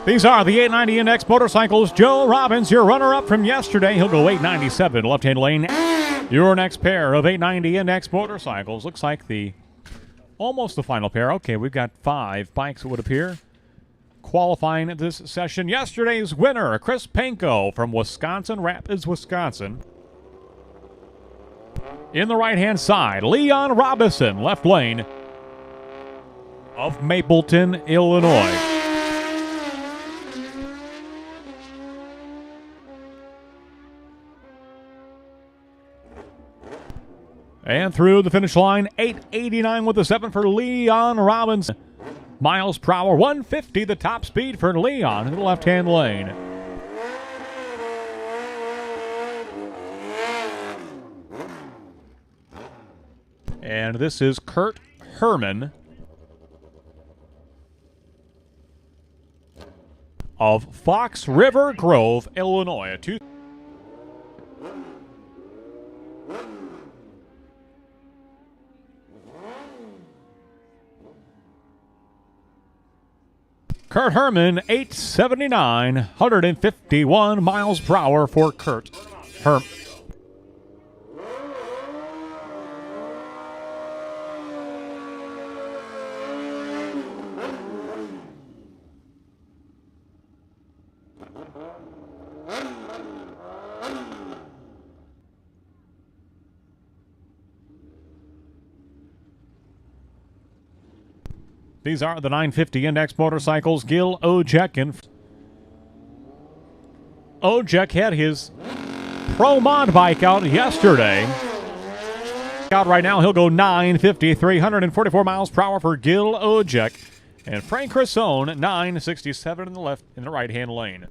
These are the 890 Index motorcycles. Joe Robbins, your runner-up from yesterday. He'll go 897 left-hand lane. Your next pair of 890 Index motorcycles. Looks like almost the final pair. Okay, we've got 5 bikes, it would appear, qualifying this session. Yesterday's winner, Chris Panko from Wisconsin Rapids, Wisconsin. In the right-hand side, Leon Robinson, left lane of Mapleton, Illinois. And through the finish line, 889 with the 7 for Leon Robinson. Miles per hour, 150, the top speed for Leon in the left-hand lane. And this is Kurt Herman of Fox River Grove, Illinois. Kurt Herman, 879, 151 miles per hour for Kurt Herman. These are the 950 Index motorcycles. Gil Ojek. Ojek had his Pro Mod bike out yesterday. Out right now, he'll go 950, 344 miles per hour for Gil Ojek. And Frank Cressone, 967 in the right-hand lane.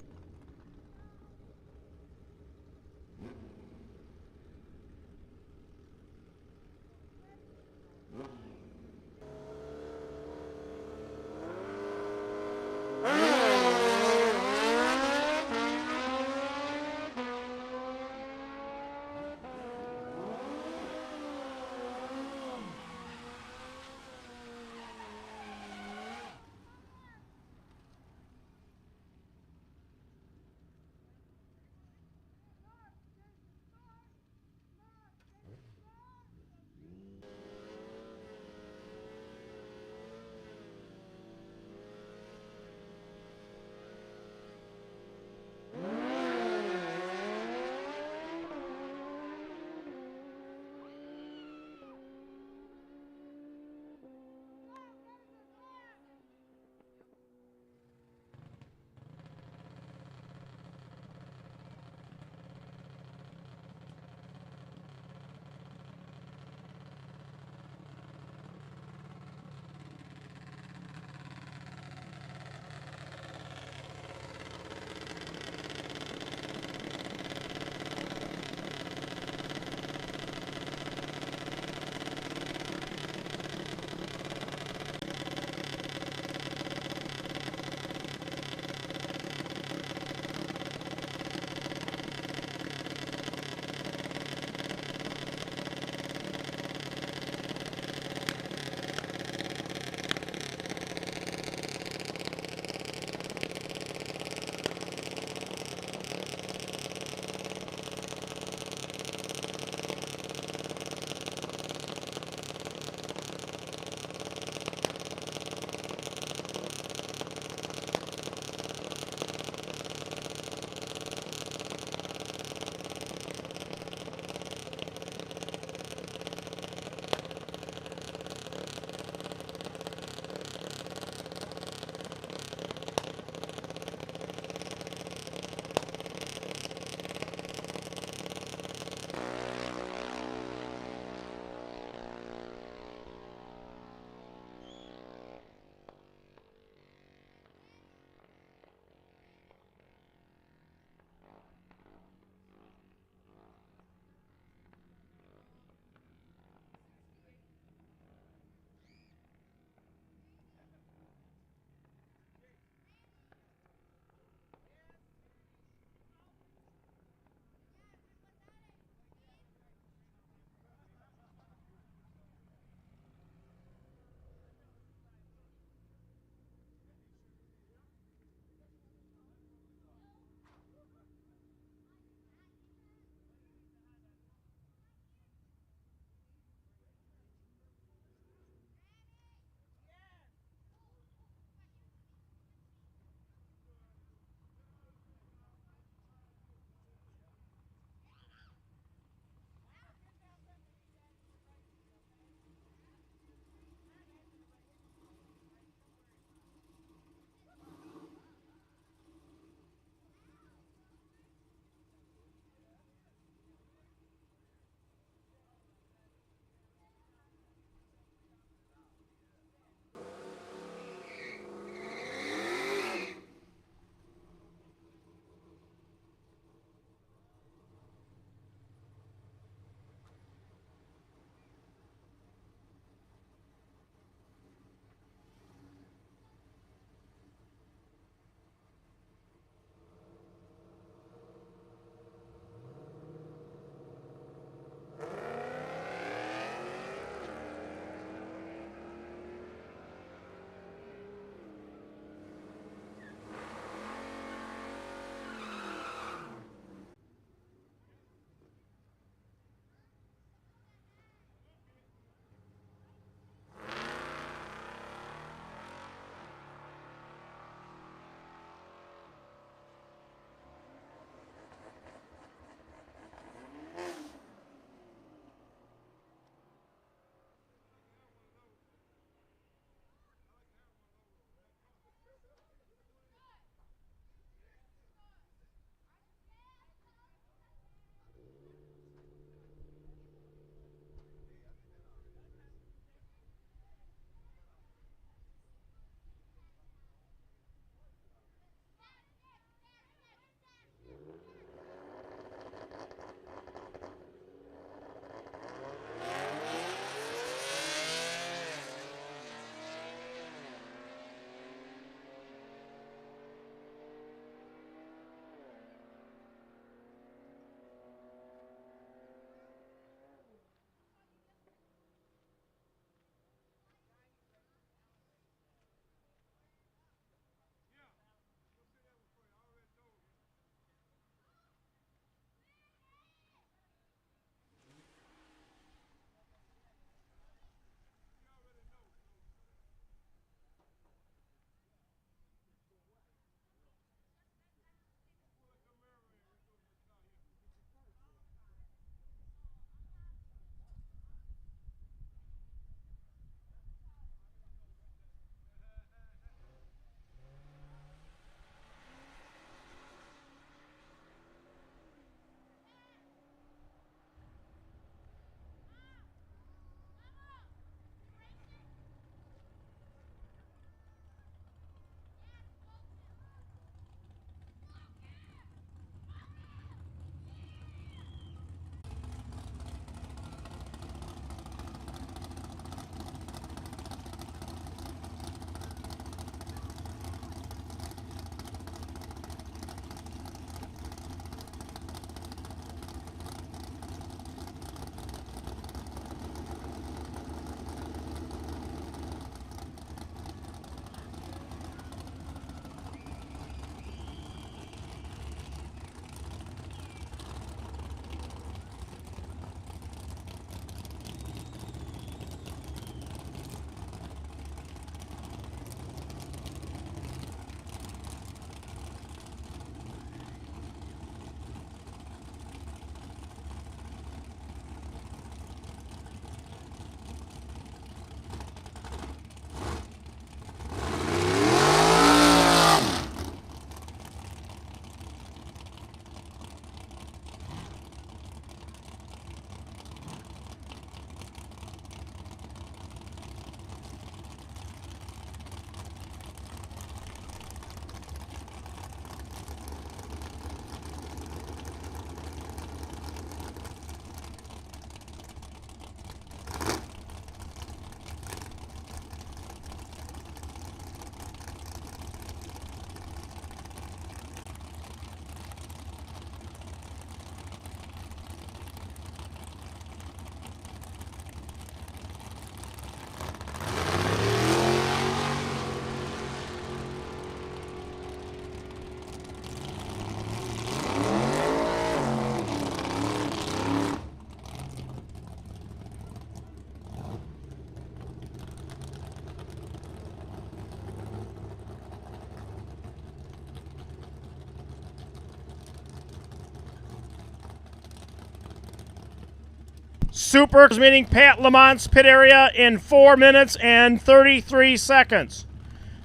Super meeting Pat Lamont's pit area in 4 minutes and 33 seconds.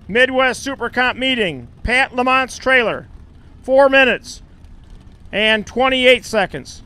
Midwest Super Comp meeting, Pat Lamont's trailer, 4 minutes and 28 seconds.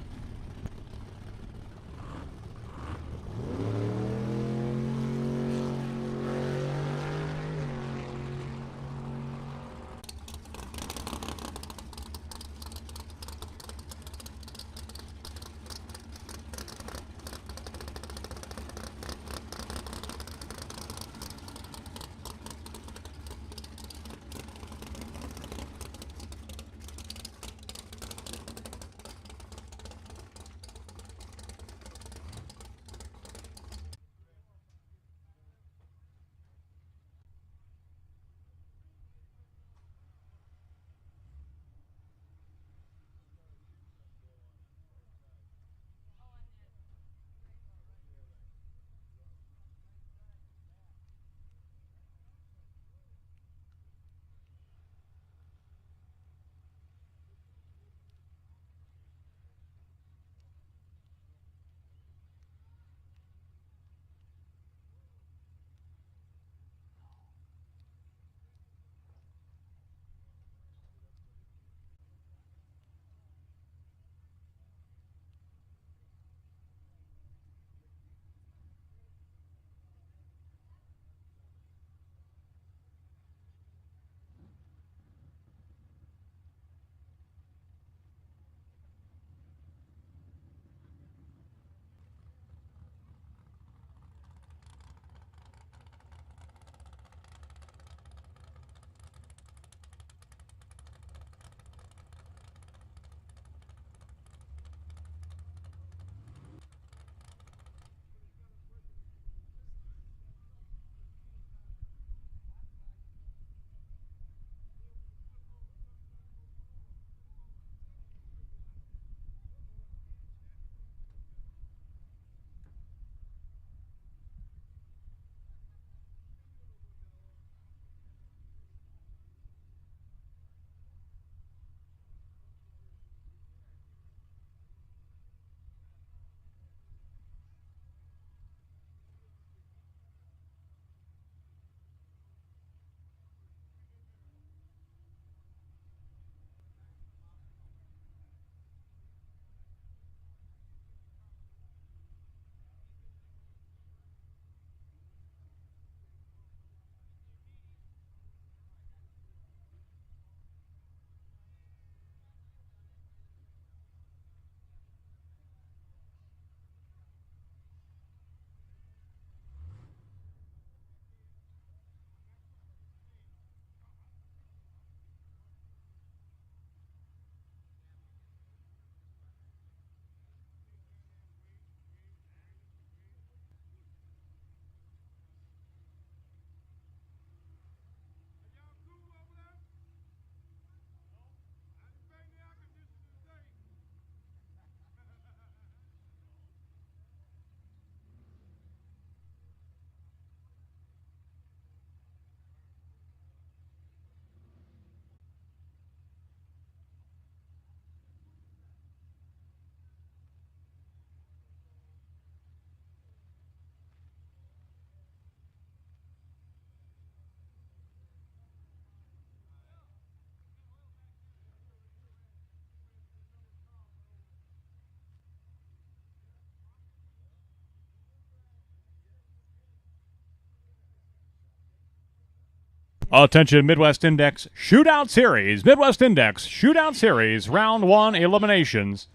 Attention, Midwest Index Shootout Series. Midwest Index Shootout Series, Round 1 Eliminations.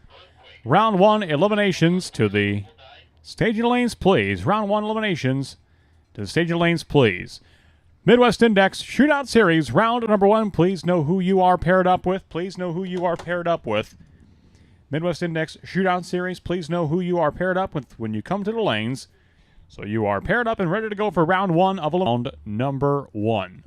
Round 1 Eliminations to the staging lanes, please. Round 1 Eliminations to the staging lanes, please. Midwest Index Shootout Series, round number 1. Please know who you are paired up with. Please know who you are paired up with. Midwest Index Shootout Series, please know who you are paired up with when you come to the lanes. So you are paired up and ready to go for round 1 of round number 1.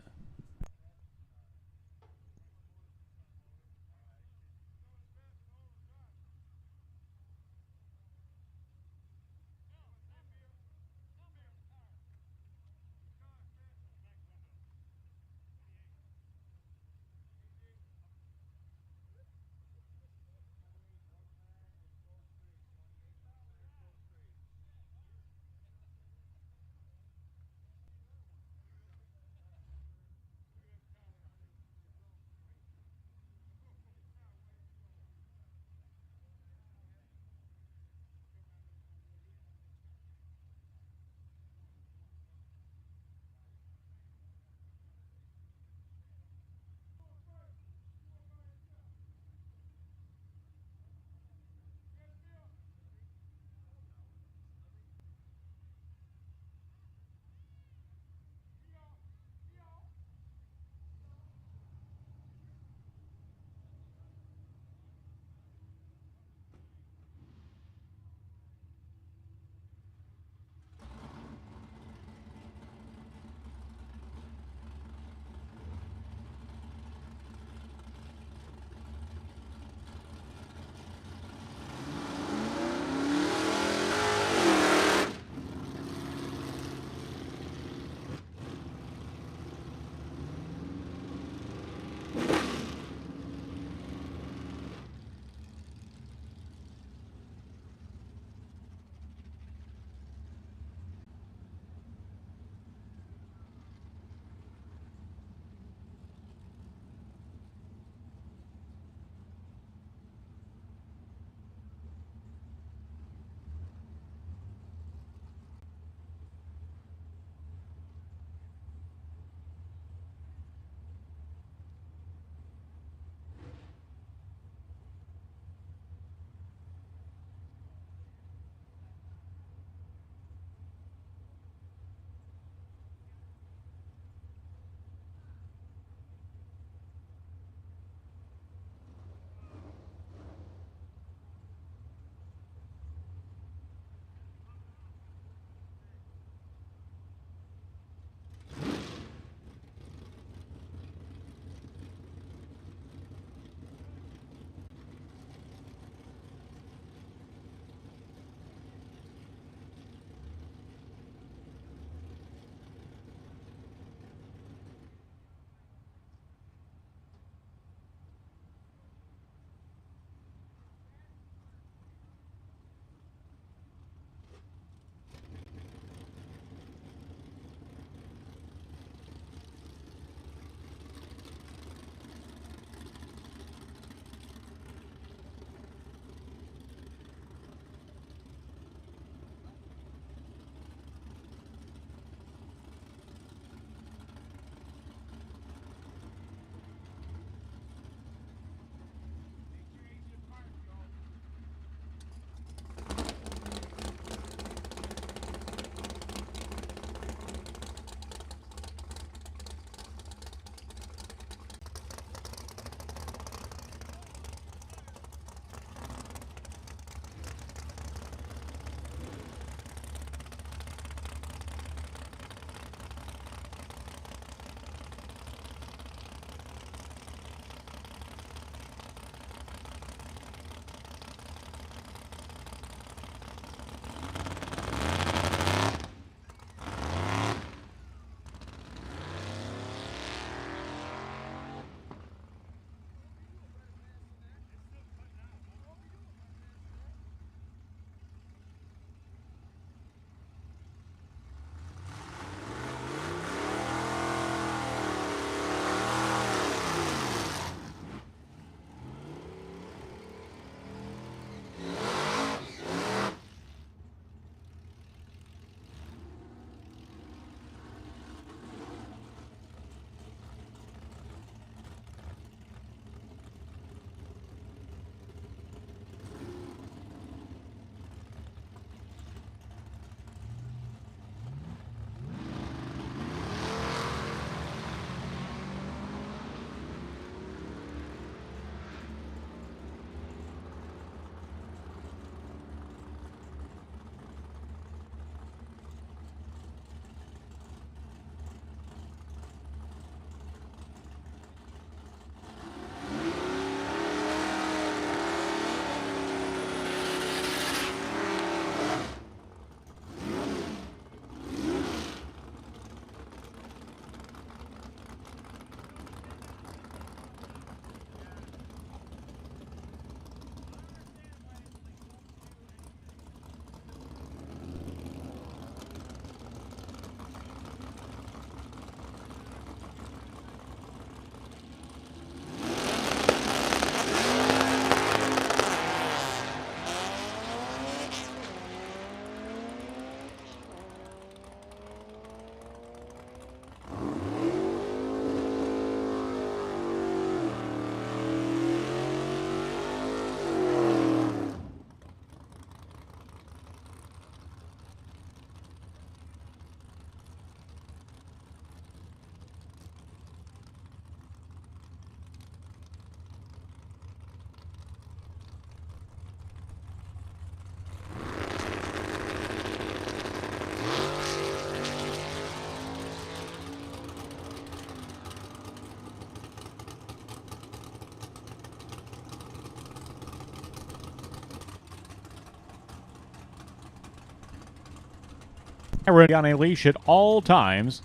Byron on a leash at all times.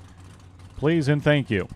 Please and thank you.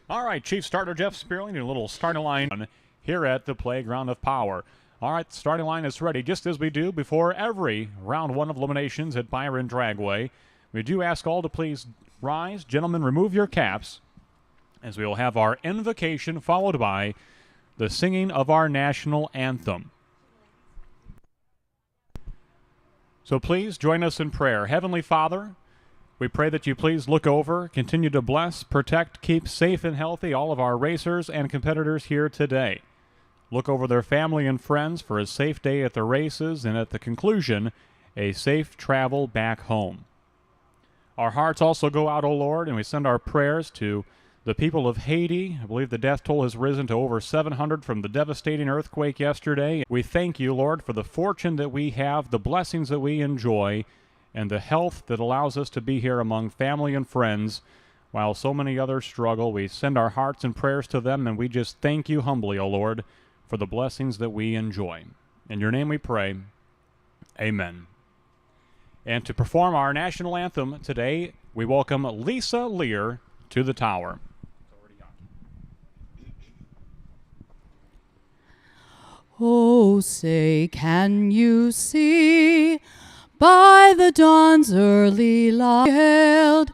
All right, Chief Starter Jeff Spearling, your little starting line here at the Playground of Power. All right, the starting line is ready, just as we do before every round one of eliminations at Byron Dragway. We do ask all to please rise. Gentlemen, remove your caps, as we will have our invocation followed by the singing of our national anthem. So please join us in prayer. Heavenly Father, we pray that you please look over, continue to bless, protect, keep safe and healthy all of our racers and competitors here today. Look over their family and friends for a safe day at the races, and at the conclusion, a safe travel back home. Our hearts also go out, O Lord, and we send our prayers to the people of Haiti. I believe the death toll has risen to over 700 from the devastating earthquake yesterday. We thank you, Lord, for the fortune that we have, the blessings that we enjoy, and the health that allows us to be here among family and friends while so many others struggle. We send our hearts and prayers to them, and we just thank you humbly, O Lord, for the blessings that we enjoy. In your name we pray. Amen. And to perform our national anthem today, we welcome Lisa Lear to the tower. Oh, say, can you see by the dawn's early light, hailed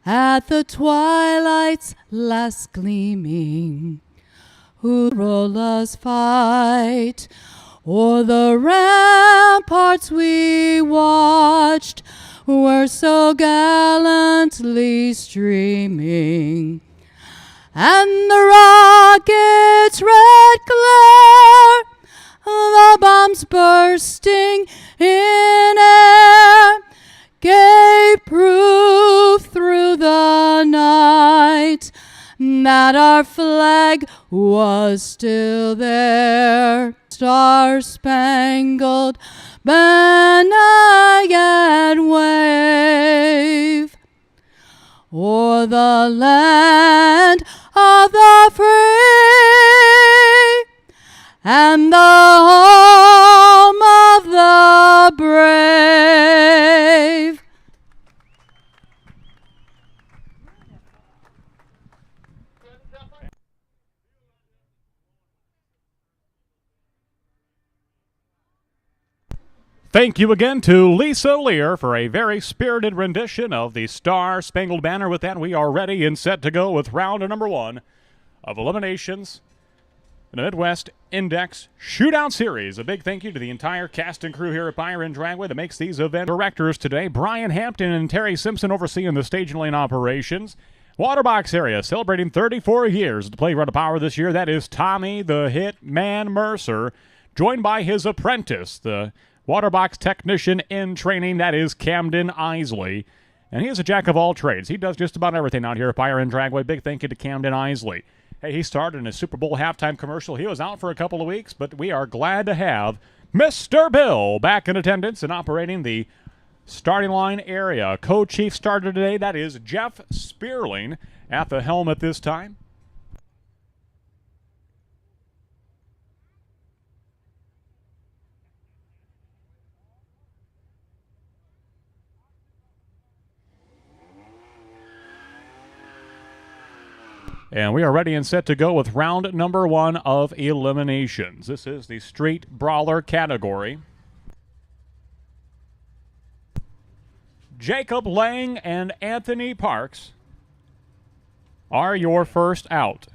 at the twilight's last gleaming, who roll us fight o'er the ramparts we watched, were so gallantly streaming, and the rocket's red glare, the bombs bursting in air, gave proof through the night that our flag was still there. Star-spangled banner yet wave o'er the land of the free and the home of the brave. Thank you again to Lisa Lear for a very spirited rendition of the Star-Spangled Banner. With that, we are ready and set to go with round number one of eliminations in the Midwest Index Shootout Series. A big thank you to the entire cast and crew here at Byron Dragway that makes these event directors today. Brian Hampton and Terry Simpson overseeing the stage and lane operations. Waterbox area celebrating 34 years at the Playground of Power this year. That is Tommy the Hit Man Mercer, joined by his apprentice, the Waterbox technician in training, that is Camden Isley. And he is a jack of all trades. He does just about everything out here at Byron Dragway. Big thank you to Camden Isley. Hey, he started in a Super Bowl halftime commercial. He was out for a couple of weeks, but we are glad to have Mr. Bill back in attendance and operating the starting line area. Co-chief starter today, that is Jeff Spearling at the helm at this time. And we are ready and set to go with round number one of eliminations. This is the street brawler category. Jacob Lang and Anthony Parks are your first out.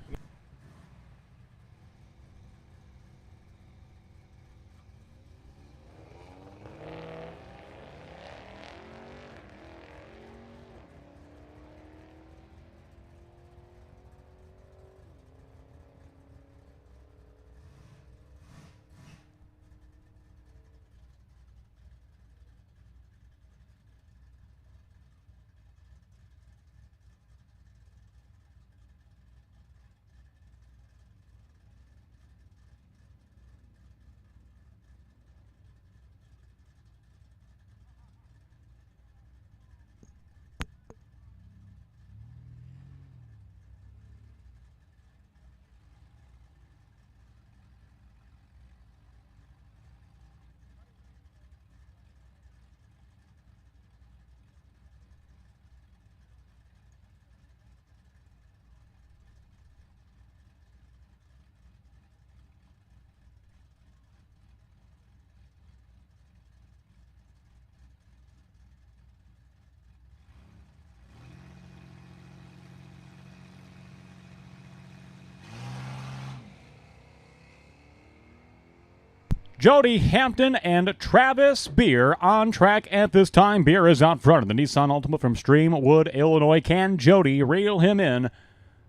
Jody Hampton and Travis Beer on track at this time. Beer is out front of the Nissan Altima from Streamwood, Illinois. Can Jody reel him in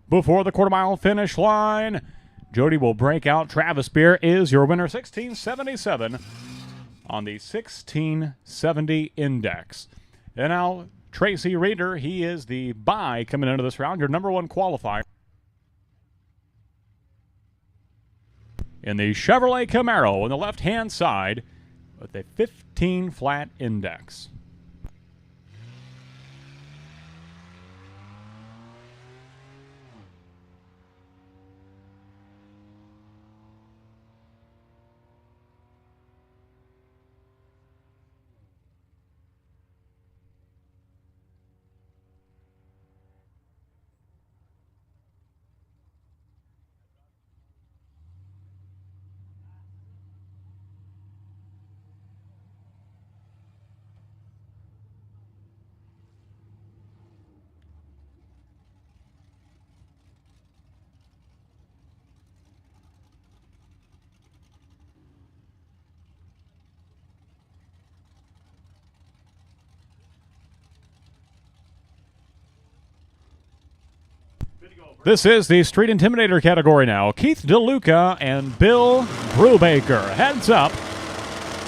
before the quarter-mile finish line? Jody will break out. Travis Beer is your winner, 1677 on the 1670 index. And now Tracy Reeder, he is the bye coming into this round, your number one qualifier. In the Chevrolet Camaro on the left-hand side with a 15 flat index. This is the Street Intimidator category now. Keith DeLuca and Bill Brubaker. Heads up.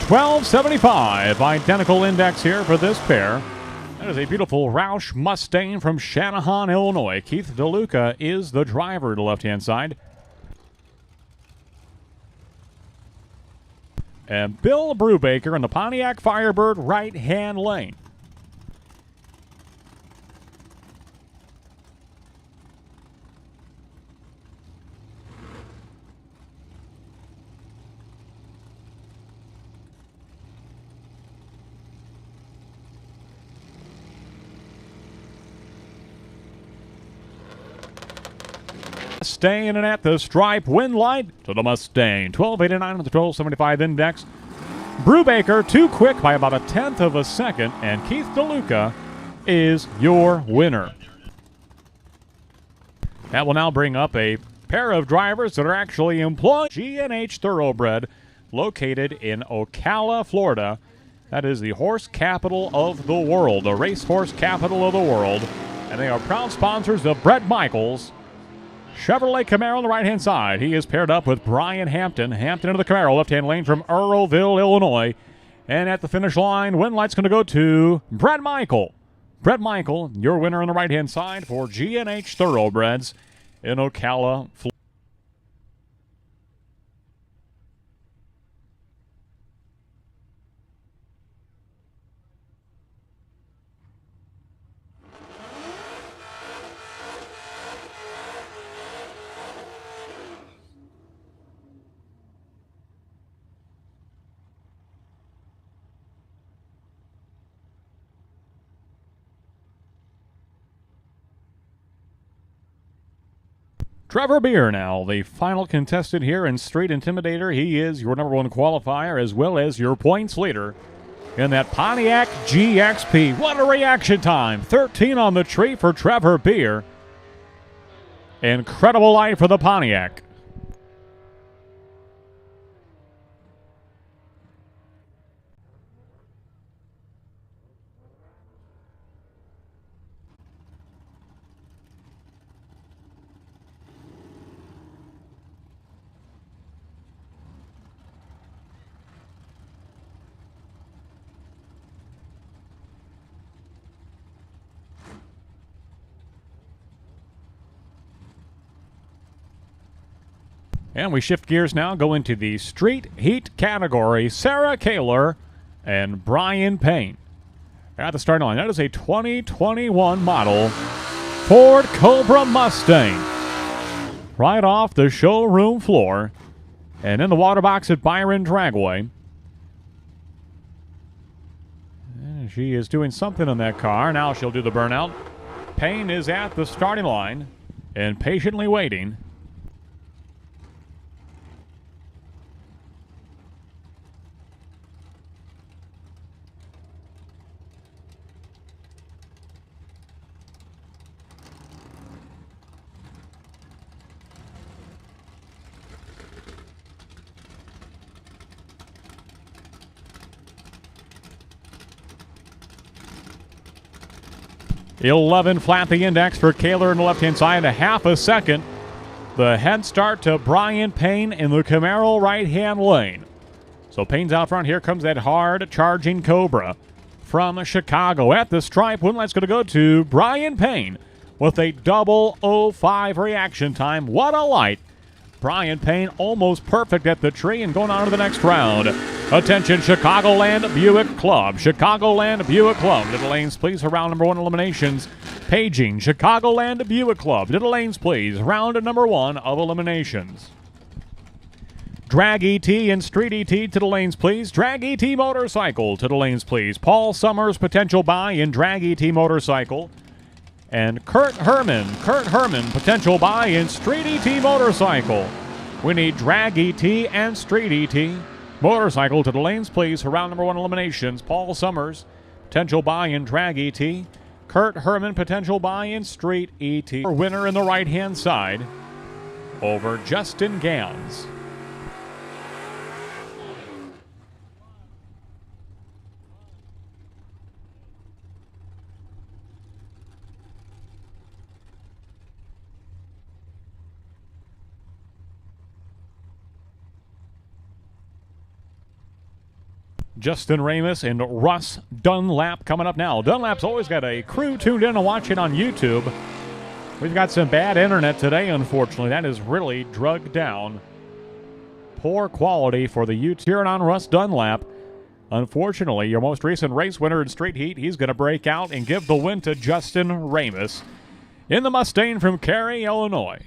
1275. Identical index here for this pair. That is a beautiful Roush Mustang from Channahon, Illinois. Keith DeLuca is the driver to the left-hand side. And Bill Brubaker in the Pontiac Firebird right-hand lane. Staying in at the stripe, wind light to the Mustang. 1289 with the 1275 index. Brubaker too quick by about a tenth of a second, and Keith DeLuca is your winner. That will now bring up a pair of drivers that are actually employed. G&H Thoroughbred, located in Ocala, Florida. That is the horse capital of the world, the racehorse capital of the world. And they are proud sponsors of Bret Michaels Chevrolet Camaro on the right-hand side. He is paired up with Brian Hampton. Hampton into the Camaro, left-hand lane from Earlville, Illinois. And at the finish line, win light's going to go to Bret Michael. Bret Michael, your winner on the right-hand side for G&H Thoroughbreds in Ocala, Florida. Trevor Beer now, the final contestant here in Street Intimidator. He is your number one qualifier as well as your points leader in that Pontiac GXP. What a reaction time. 13 on the tree for Trevor Beer. Incredible light for the Pontiac. And we shift gears now, go into the Street Heat category. Sarah Kaler and Brian Payne at the starting line. That is a 2021 model Ford Cobra Mustang. Right off the showroom floor. And in the water box at Byron Dragway. And she is doing something in that car. Now she'll do the burnout. Payne is at the starting line and patiently waiting. 11 flat the index for Kaler on the left-hand side, a half a second. The head start to Brian Payne in the Camaro right-hand lane. So Payne's out front. Here comes that hard charging Cobra from Chicago. At the stripe, one light's going to go to Brian Payne with a 0:05 reaction time. What a light. Brian Payne almost perfect at the tree and going on to the next round. Attention, Chicagoland Buick Club. Chicagoland Buick Club. To the lanes, please, for round number 1 eliminations. Paging Chicagoland Buick Club. To the lanes, please. Round number 1 of eliminations. Drag ET and Street ET to the lanes, please. Drag ET Motorcycle to the lanes, please. Paul Summers, potential buy in Drag ET Motorcycle. And Kurt Herman, potential buy in Street ET Motorcycle. We need Drag ET and Street ET Motorcycle to the lanes, please, for round number 1 eliminations. Paul Summers, potential buy in Drag ET. Kurt Herman, potential buy in Street ET. Winner in the right-hand side over Justin Gans. Justin Ramus and Russ Dunlap coming up now. Dunlap's always got a crew tuned in and watching on YouTube. We've got some bad internet today, unfortunately. That is really drugged down. Poor quality for the YouTube. Cheering on Russ Dunlap. Unfortunately, your most recent race winner in Street Heat, he's going to break out and give the win to Justin Ramus in the Mustang from Cary, Illinois.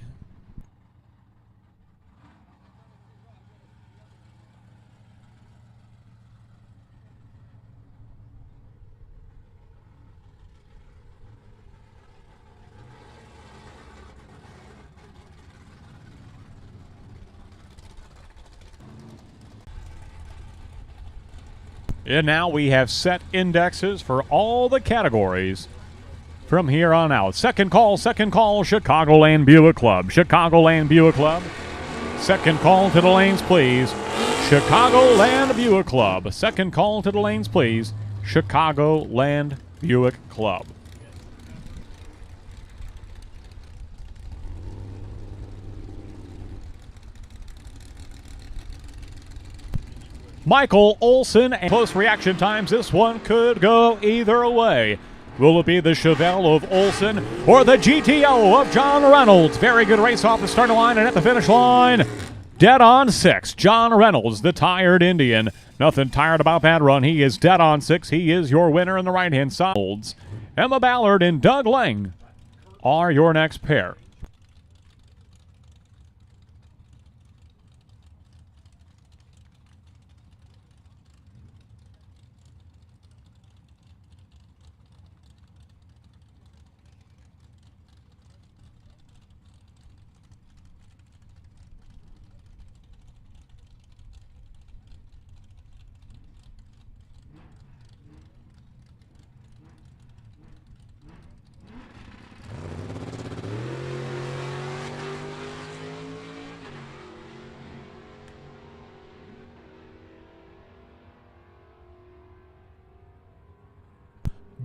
And now we have set indexes for all the categories from here on out. Second call, Chicagoland Buick Club. Chicagoland Buick Club. Second call to the lanes, please. Chicagoland Buick Club. Second call to the lanes, please. Chicagoland Buick Club. Michael Olson and close reaction times. This one could go either way. Will it be the Chevelle of Olson or the GTO of John Reynolds? Very good race off the starting line and at the finish line. Dead on 6. John Reynolds, the tired Indian. Nothing tired about that run. He is dead on 6. He is your winner in the right-hand side. Emma Ballard and Doug Lang are your next pair.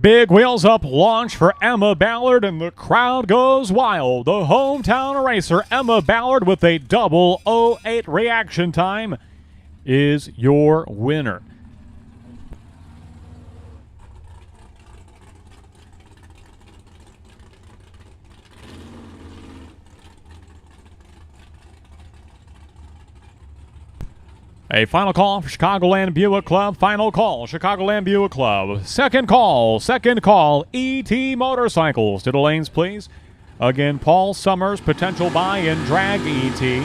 Big wheels up launch for Emma Ballard, and the crowd goes wild. The hometown racer, Emma Ballard, with a 0:08 reaction time, is your winner. A final call for Chicagoland Buick Club. Final call, Chicagoland Buick Club. Second call, ET Motorcycles. To the lanes, please. Again, Paul Summers, potential buy in Drag ET.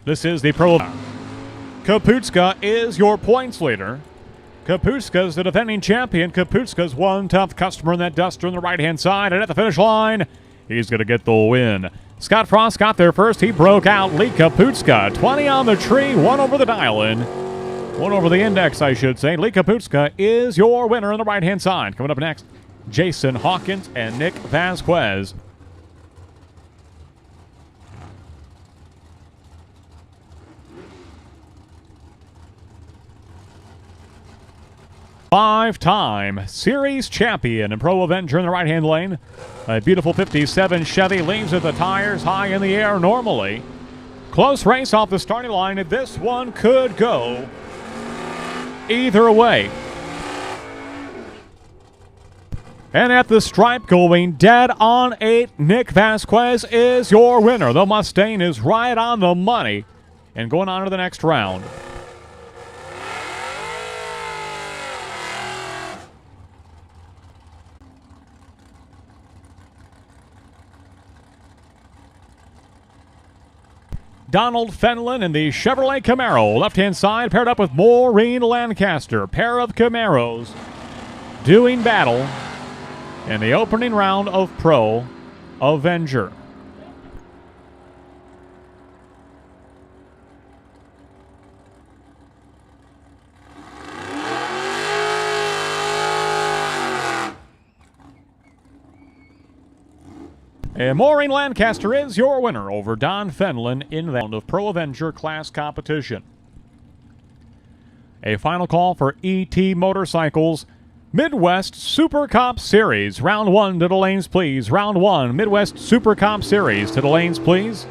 This is the Pro. Kaputska is your points leader. Kaputska's the defending champion. Kaputska's one tough customer in that Duster on the right-hand side. And at the finish line, he's going to get the win. Scott Frost got there first. He broke out. Lee Kaputska, 20 on the tree, 1 over the dial-in. 1 over the index, I should say. Lee Kaputska is your winner on the right-hand side. Coming up next, Jason Hawkins and Nick Vasquez. Five-time series champion and Pro Avenger in the right-hand lane. A beautiful 57 Chevy leaves with the tires high in the air normally. Close race off the starting line. This one could go either way. And at the stripe, going dead on 8, Nick Vasquez is your winner. The Mustang is right on the money and going on to the next round. Donald Fenlon in the Chevrolet Camaro. Left-hand side paired up with Maureen Lancaster. Pair of Camaros doing battle in the opening round of Pro Avenger. And Maureen Lancaster is your winner over Don Fenlon in the round of Pro Avenger class competition. A final call for ET Motorcycles Midwest Super Comp Series. Round 1 to the lanes, please. Round 1, Midwest Super Comp Series to the lanes, please.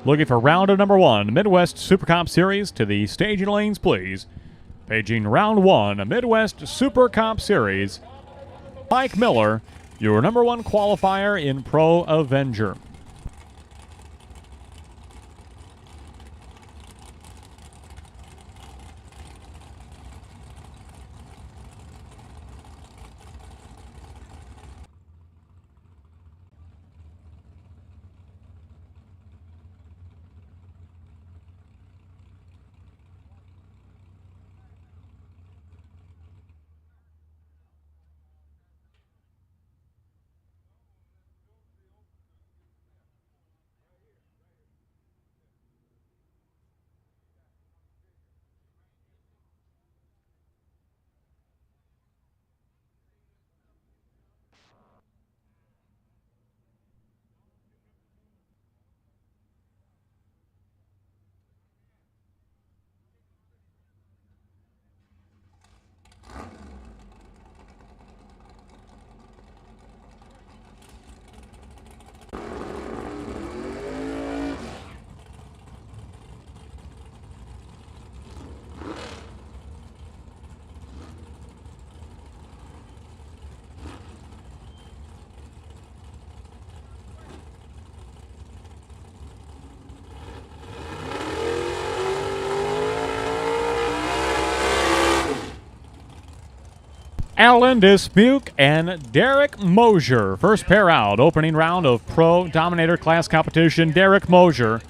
Looking for round of number 1, Midwest Super Comp Series to the staging lanes, please. Paging round 1, Midwest Super Comp Series. Mike Miller, your number 1 qualifier in Pro Avenger. Alan Dismuke and Derek Mosier. First pair out, opening round of Pro Dominator class competition. Derek Mosier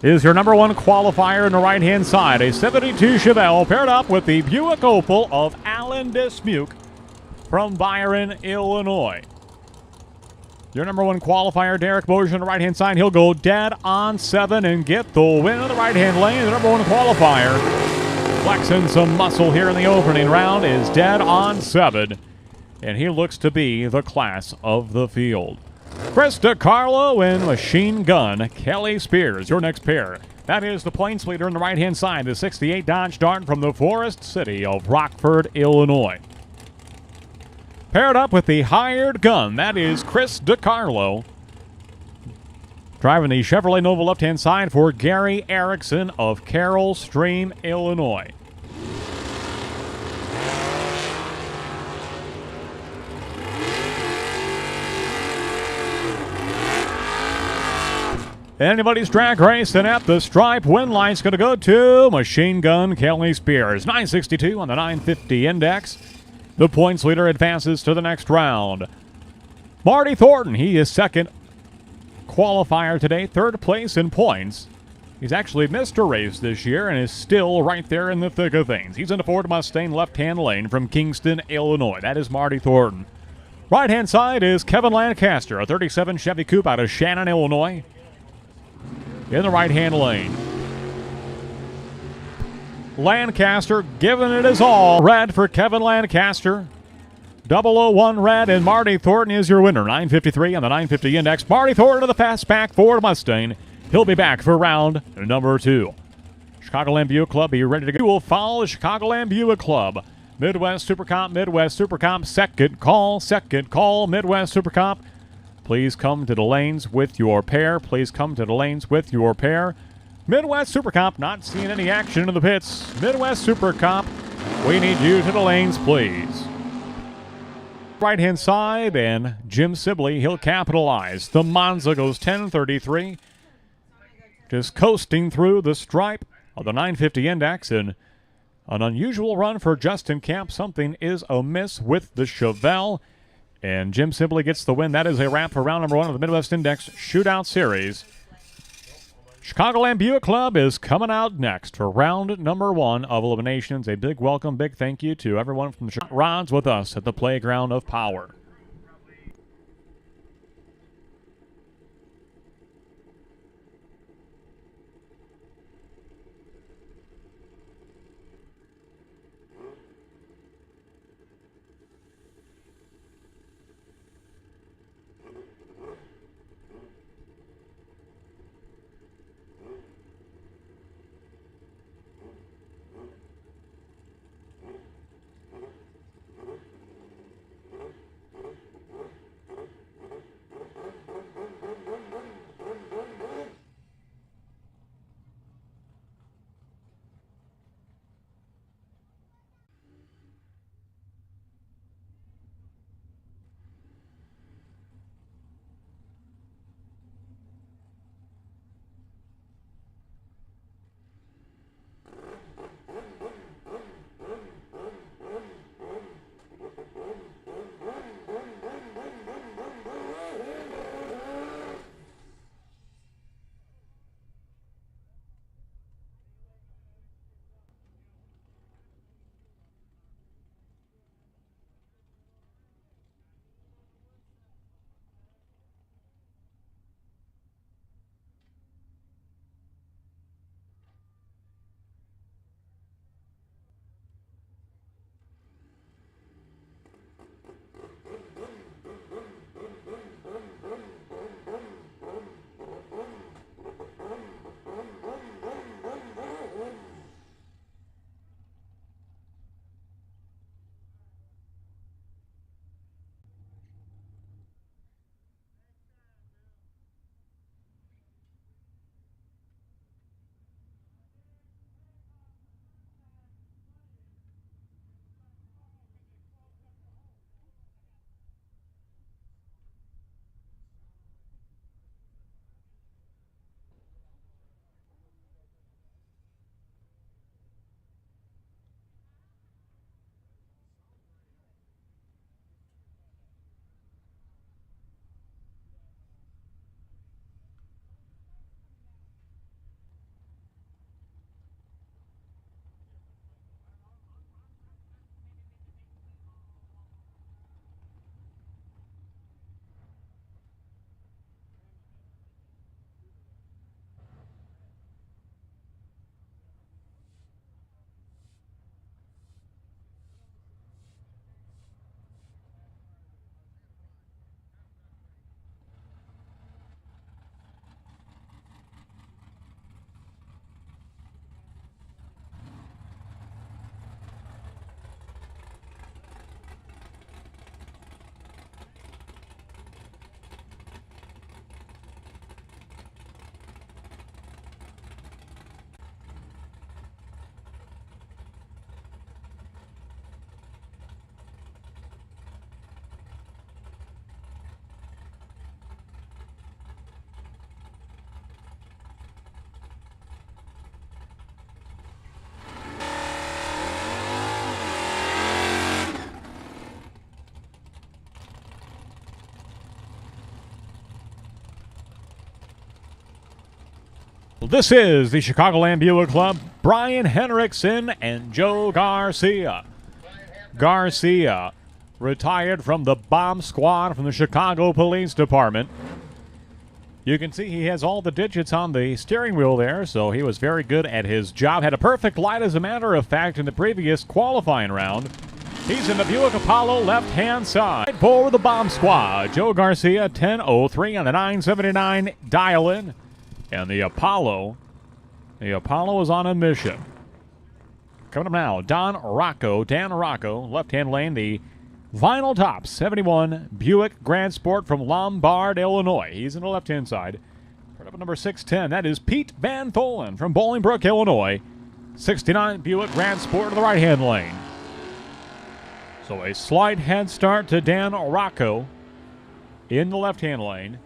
is your number 1 qualifier in the right-hand side. A 72 Chevelle paired up with the Buick Opal of Alan Dismuke from Byron, Illinois. Your number 1 qualifier, Derek Mosier on the right-hand side. He'll go dead on 7 and get the win in the right-hand lane. The number 1 qualifier, flexing some muscle here in the opening round, is dead on 7, and he looks to be the class of the field. Chris DiCarlo and Machine Gun Kelly Spears, your next pair. That is the points leader on the right-hand side, the 68 Dodge Dart from the Forest City of Rockford, Illinois. Paired up with the hired gun, that is Chris DiCarlo. Driving the Chevrolet Nova left-hand side for Gary Erickson of Carroll Stream, Illinois. Anybody's drag race, and at the stripe, win light's going to go to Machine Gun Kelly Spears. 962 on the 950 index. The points leader advances to the next round. Marty Thornton, he is second qualifier today, 3rd place in points. He's actually missed a race this year and is still right there in the thick of things. He's in the Ford Mustang left-hand lane from Kingston, Illinois. That is Marty Thornton. Right-hand side is Kevin Lancaster, a 37 Chevy Coupe out of Shannon, Illinois. In the right-hand lane. Lancaster giving it his all. Red for Kevin Lancaster. 001 red, and Marty Thornton is your winner. 953 on the 950 index. Marty Thornton of the Fastback Ford Mustang. He'll be back for round number 2. Chicagoland Buick Club, are you ready to go? You will follow the Chicagoland Buick Club. Midwest Super Comp, Midwest Super Comp, second call, Midwest Super Comp. Please come to the lanes with your pair. Please come to the lanes with your pair. Midwest Super Comp, not seeing any action in the pits. Midwest Super Comp, we need you to the lanes, please. Right-hand side, and Jim Sibley, he'll capitalize. The Monza goes 10:33. Just coasting through the stripe of the 950 index, and an unusual run for Justin Camp. Something is amiss with the Chevelle, and Jim Sibley gets the win. That is a wrap for round number 1 of the Midwest Index Shootout Series. Chicagoland Buick Club is coming out next for round number 1 of Eliminations. A big welcome, big thank you to everyone from the rods with us at the Playground of Power. This is the Chicagoland Buick Club. Brian Henriksen and Joe Garcia. Garcia retired from the bomb squad from the Chicago Police Department. You can see he has all the digits on the steering wheel there, so he was very good at his job. Had a perfect light, as a matter of fact, in the previous qualifying round. He's in the Buick Apollo left-hand side for the bomb squad. Joe Garcia, 10:03 on the 979 dial-in. And the Apollo is on a mission. Coming up now, Dan Rocco, left-hand lane, the vinyl top 71 Buick Grand Sport from Lombard, Illinois. He's in the left-hand side. Right up at number 610, that is Pete Van Tholen from Bolingbrook, Illinois. 69 Buick Grand Sport in the right-hand lane. So a slight head start to Dan Rocco in the left-hand lane.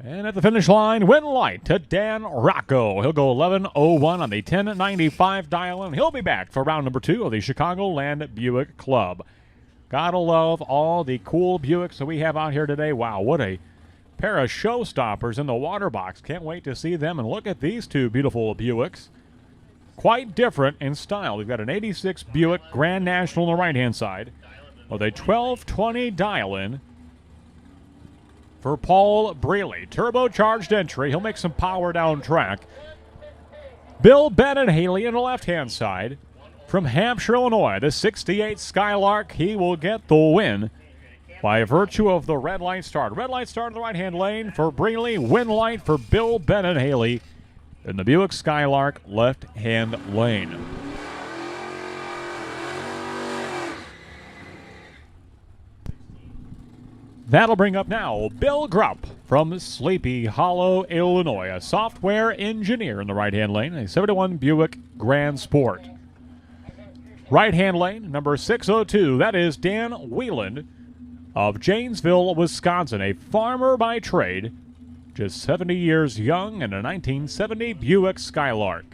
And at the finish line, win light to Dan Rocco. He'll go 11:01 on the 1095 dial-in. He'll be back for round number 2 of the Chicagoland Buick Club. Gotta love all the cool Buicks that we have out here today. Wow, what a pair of showstoppers in the water box. Can't wait to see them. And look at these two beautiful Buicks. Quite different in style. We've got an 86 Buick Grand National on the right-hand side with a 1220 dial-in for Paul Brealey. Turbocharged entry. He'll make some power down track. Bill Bennett Haley on the left-hand side from Hampshire, Illinois. The 68 Skylark, he will get the win by virtue of the red light start. Red light start in the right-hand lane for Brealey. Win light for Bill Bennett Haley in the Buick Skylark left-hand lane. That'll bring up now Bill Grupp from Sleepy Hollow, Illinois, a software engineer in the right-hand lane, a 71 Buick Grand Sport. Right-hand lane, number 602, that is Dan Wheeland of Janesville, Wisconsin, a farmer by trade, just 70 years young, and a 1970 Buick Skylark.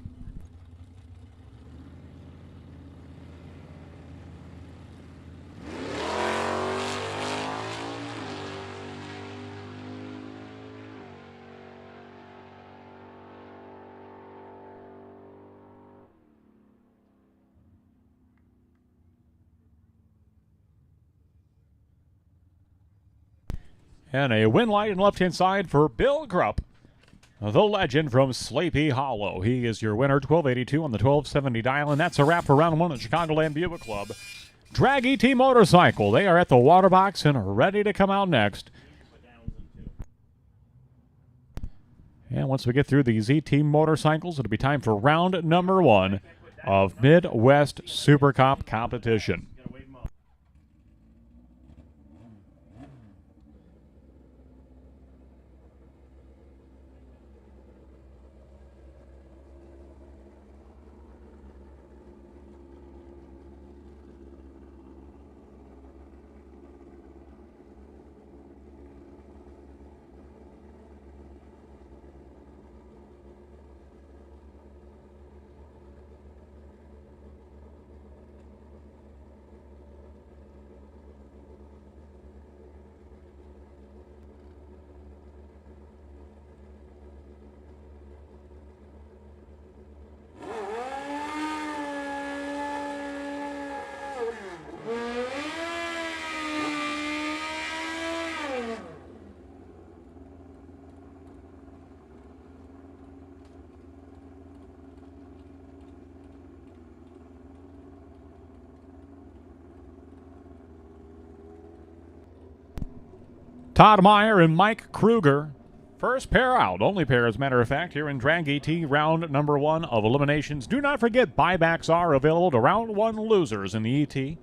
And a win light in left-hand side for Bill Grupp, the legend from Sleepy Hollow. He is your winner, 1282 on the 1270 dial, and that's a wrap for round 1 at Chicagoland Buick Club. Drag ET Motorcycle, they are at the water box and ready to come out next. And once we get through these ET motorcycles, it'll be time for round number 1 of Midwest Super Cup competition. Todd Meyer and Mike Kruger. First pair out. Only pair, as a matter of fact, here in Drag ET round number 1 of Eliminations. Do not forget, buybacks are available to round 1 losers in the ET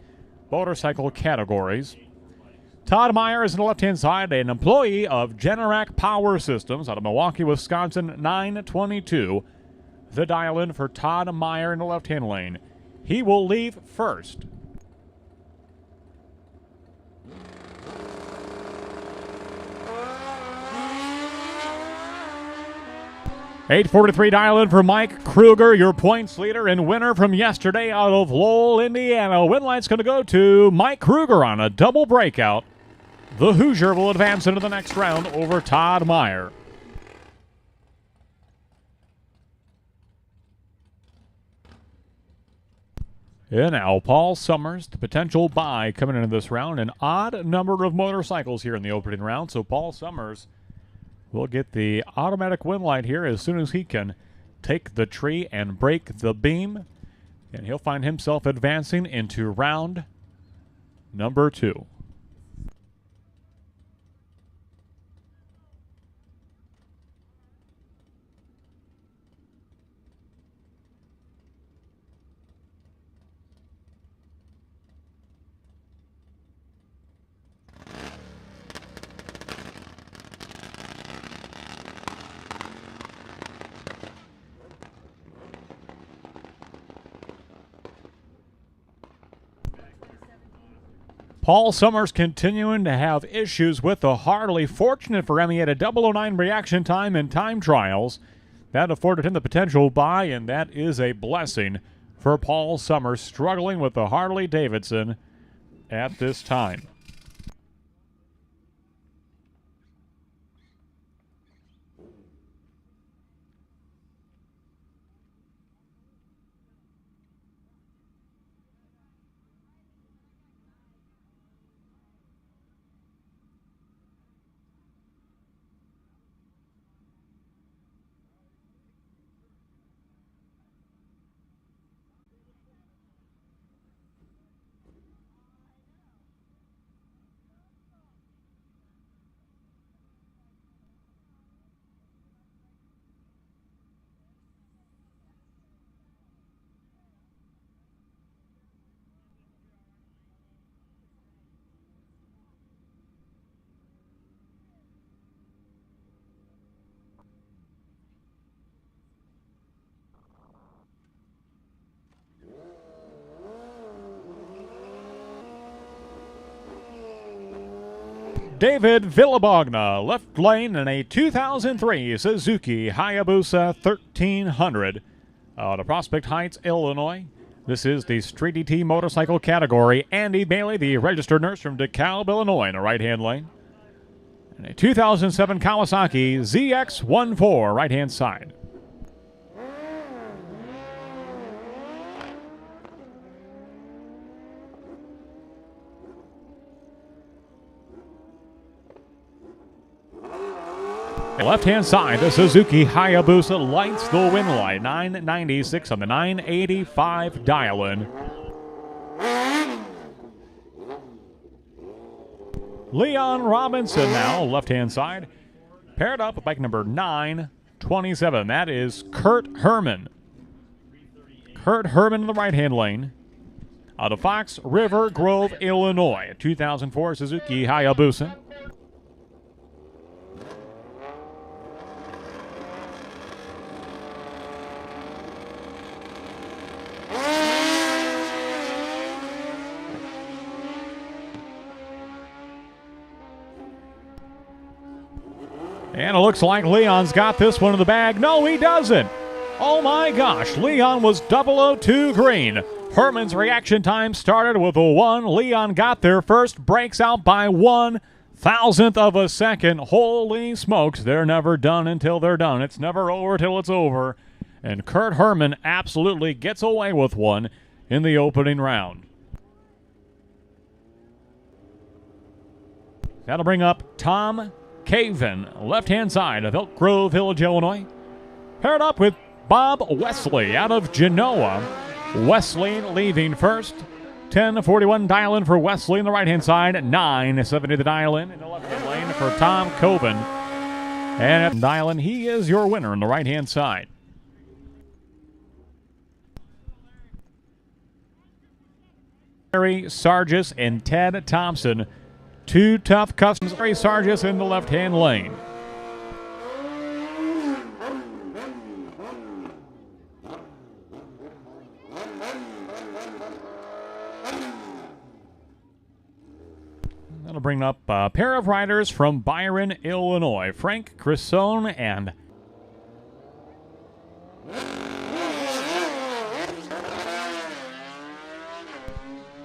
motorcycle categories. Todd Meyer is on the left-hand side, an employee of Generac Power Systems out of Milwaukee, Wisconsin, 922. The dial-in for Todd Meyer in the left-hand lane. He will leave first. 8:43 dial-in for Mike Kruger, your points leader and winner from yesterday out of Lowell, Indiana. Win light's going to go to Mike Kruger on a double breakout. The Hoosier will advance into the next round over Todd Meyer. And now Paul Summers, the potential buy coming into this round. An odd number of motorcycles here in the opening round. So Paul Summers will get the automatic win light here as soon as he can take the tree and break the beam. And he'll find himself advancing into round number 2. Paul Summers continuing to have issues with the Harley. Fortunate for him, he had a 009 reaction time in time trials. That afforded him the potential buy, and that is a blessing for Paul Summers, struggling with the Harley Davidson at this time. David Villabogna, left lane in a 2003 Suzuki Hayabusa 1300 out of Prospect Heights, Illinois. This is the Street ET motorcycle category. Andy Bailey, the registered nurse from DeKalb, Illinois, in the right-hand lane. And a 2007 Kawasaki ZX14, right-hand side. Left-hand side, the Suzuki Hayabusa lights the win light. 996 on the 985 dial-in. Leon Robinson now, left-hand side. Paired up with bike number 927. That is Kurt Herman. Kurt Herman in the right-hand lane. Out of Fox River Grove, Illinois. 2004 Suzuki Hayabusa. And it looks like Leon's got this one in the bag. No, he doesn't. Oh my gosh, Leon was 002 green. Herman's reaction time started with a 1. Leon got there first, breaks out by 1/1000th of a second. Holy smokes, they're never done until they're done. It's never over till it's over. And Kurt Herman absolutely gets away with one in the opening round. That'll bring up Tom Caven, left-hand side of Elk Grove Village, Illinois. Paired up with Bob Wesley out of Genoa. Wesley leaving first. 1041 dial-in for Wesley in the right-hand side. 970 the dial-in the left-hand lane for Tom Coben. And at dial-in, he is your winner on the right-hand side. Larry Sargis and Ted Thompson. Two tough customers. Larry Sargis in the left-hand lane. That'll bring up a pair of riders from Byron, Illinois. Frank Crissone and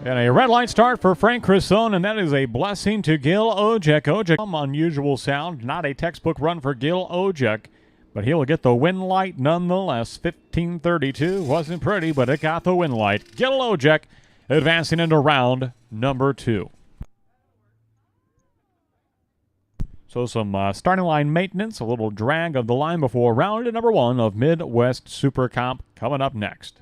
a red light start for Frank Crissone, and that is a blessing to Gil Ojek. Ojek, unusual sound, not a textbook run for Gil Ojek, but he'll get the win light nonetheless. 1532 wasn't pretty, but it got the win light. Yellow Jack advancing into round number 2. So some starting line maintenance, a little drag of the line before round number 1 of Midwest Super Comp coming up next.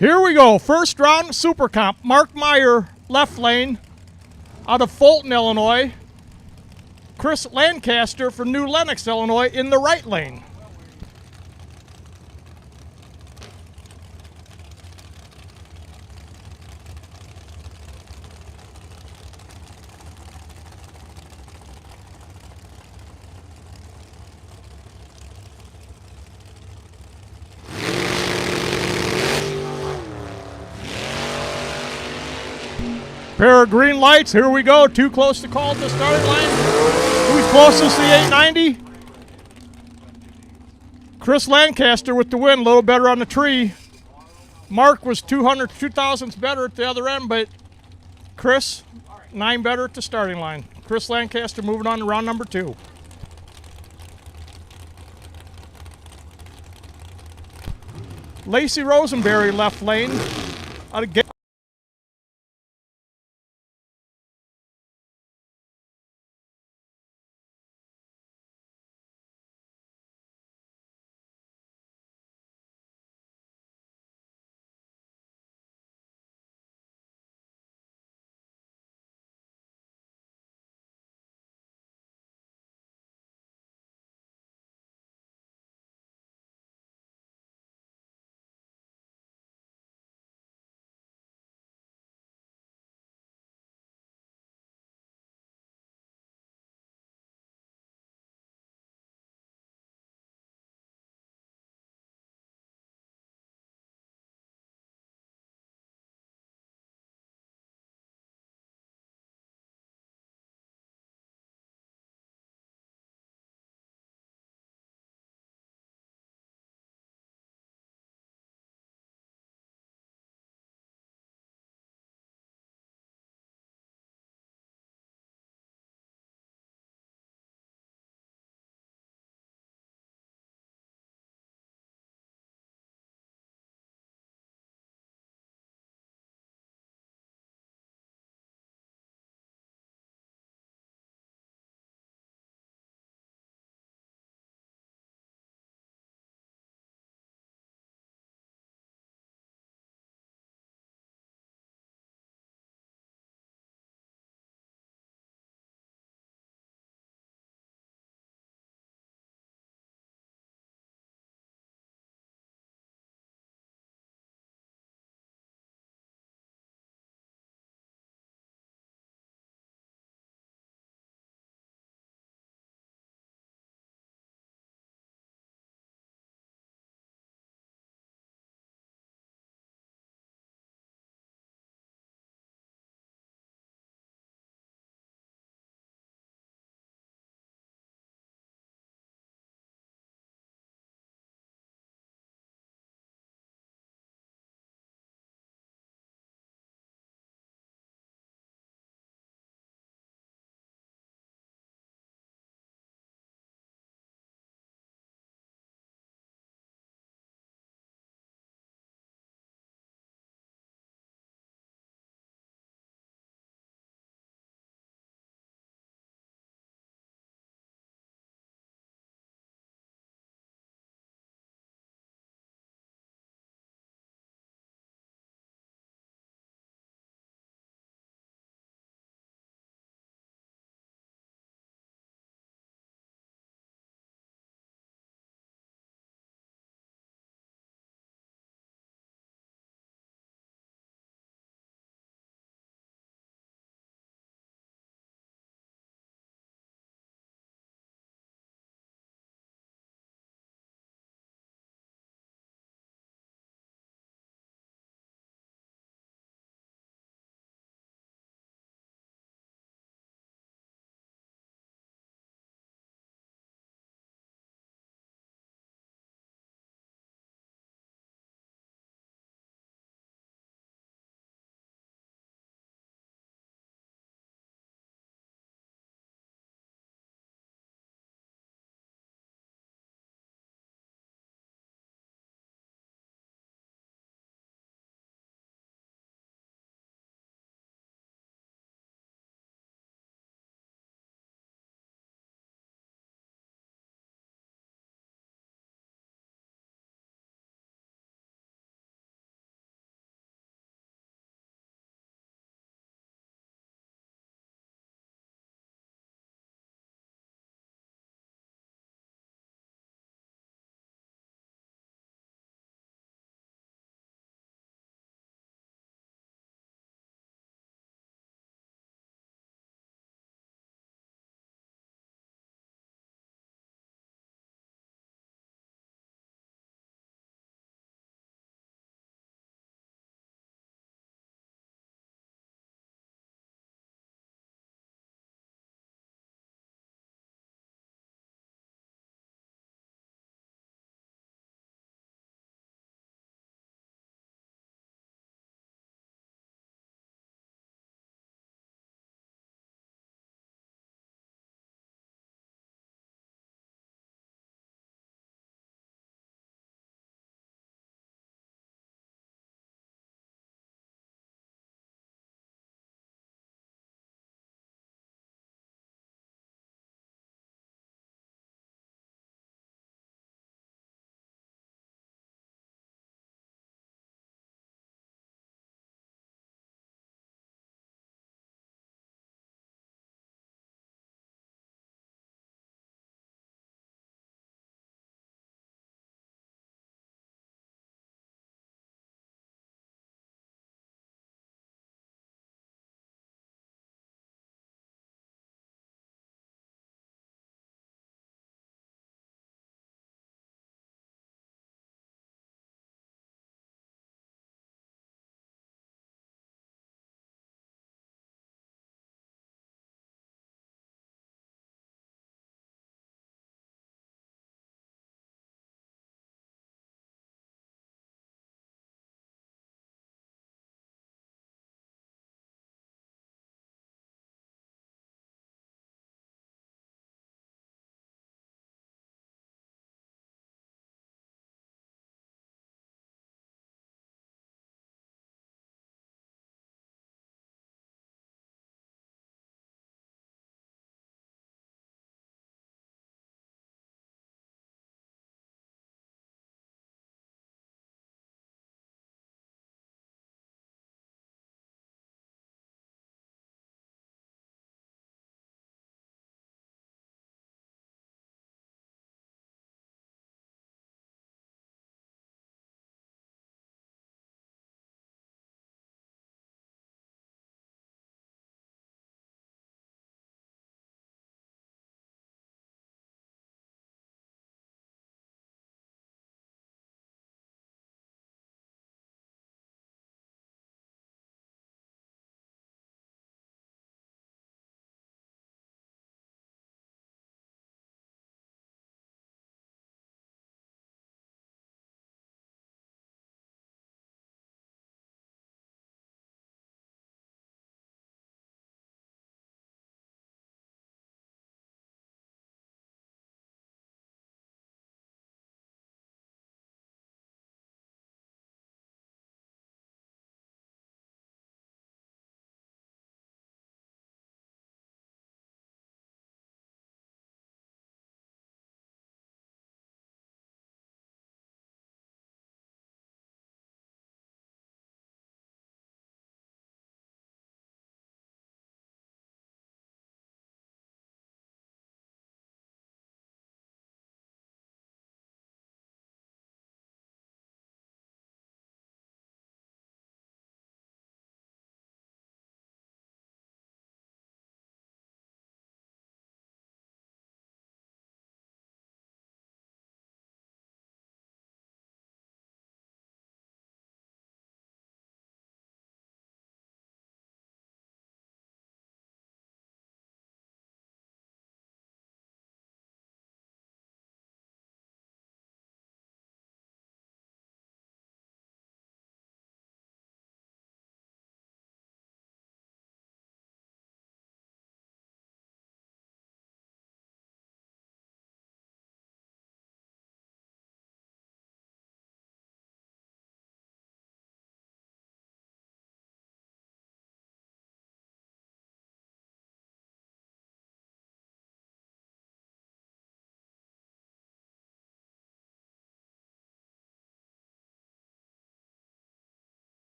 Here we go. First round Super Comp. Mark Meyer, left lane, out of Fulton, Illinois. Chris Lancaster from New Lenox, Illinois, in the right lane. Pair of green lights. Here we go. Too close to call at the starting line. Who's closest to the 890? Chris Lancaster with the win. A little better on the tree. Mark was 2,000s better at the other end, but Chris, 9 better at the starting line. Chris Lancaster moving on to round number 2. Lacey Rosenberry left lane. Out of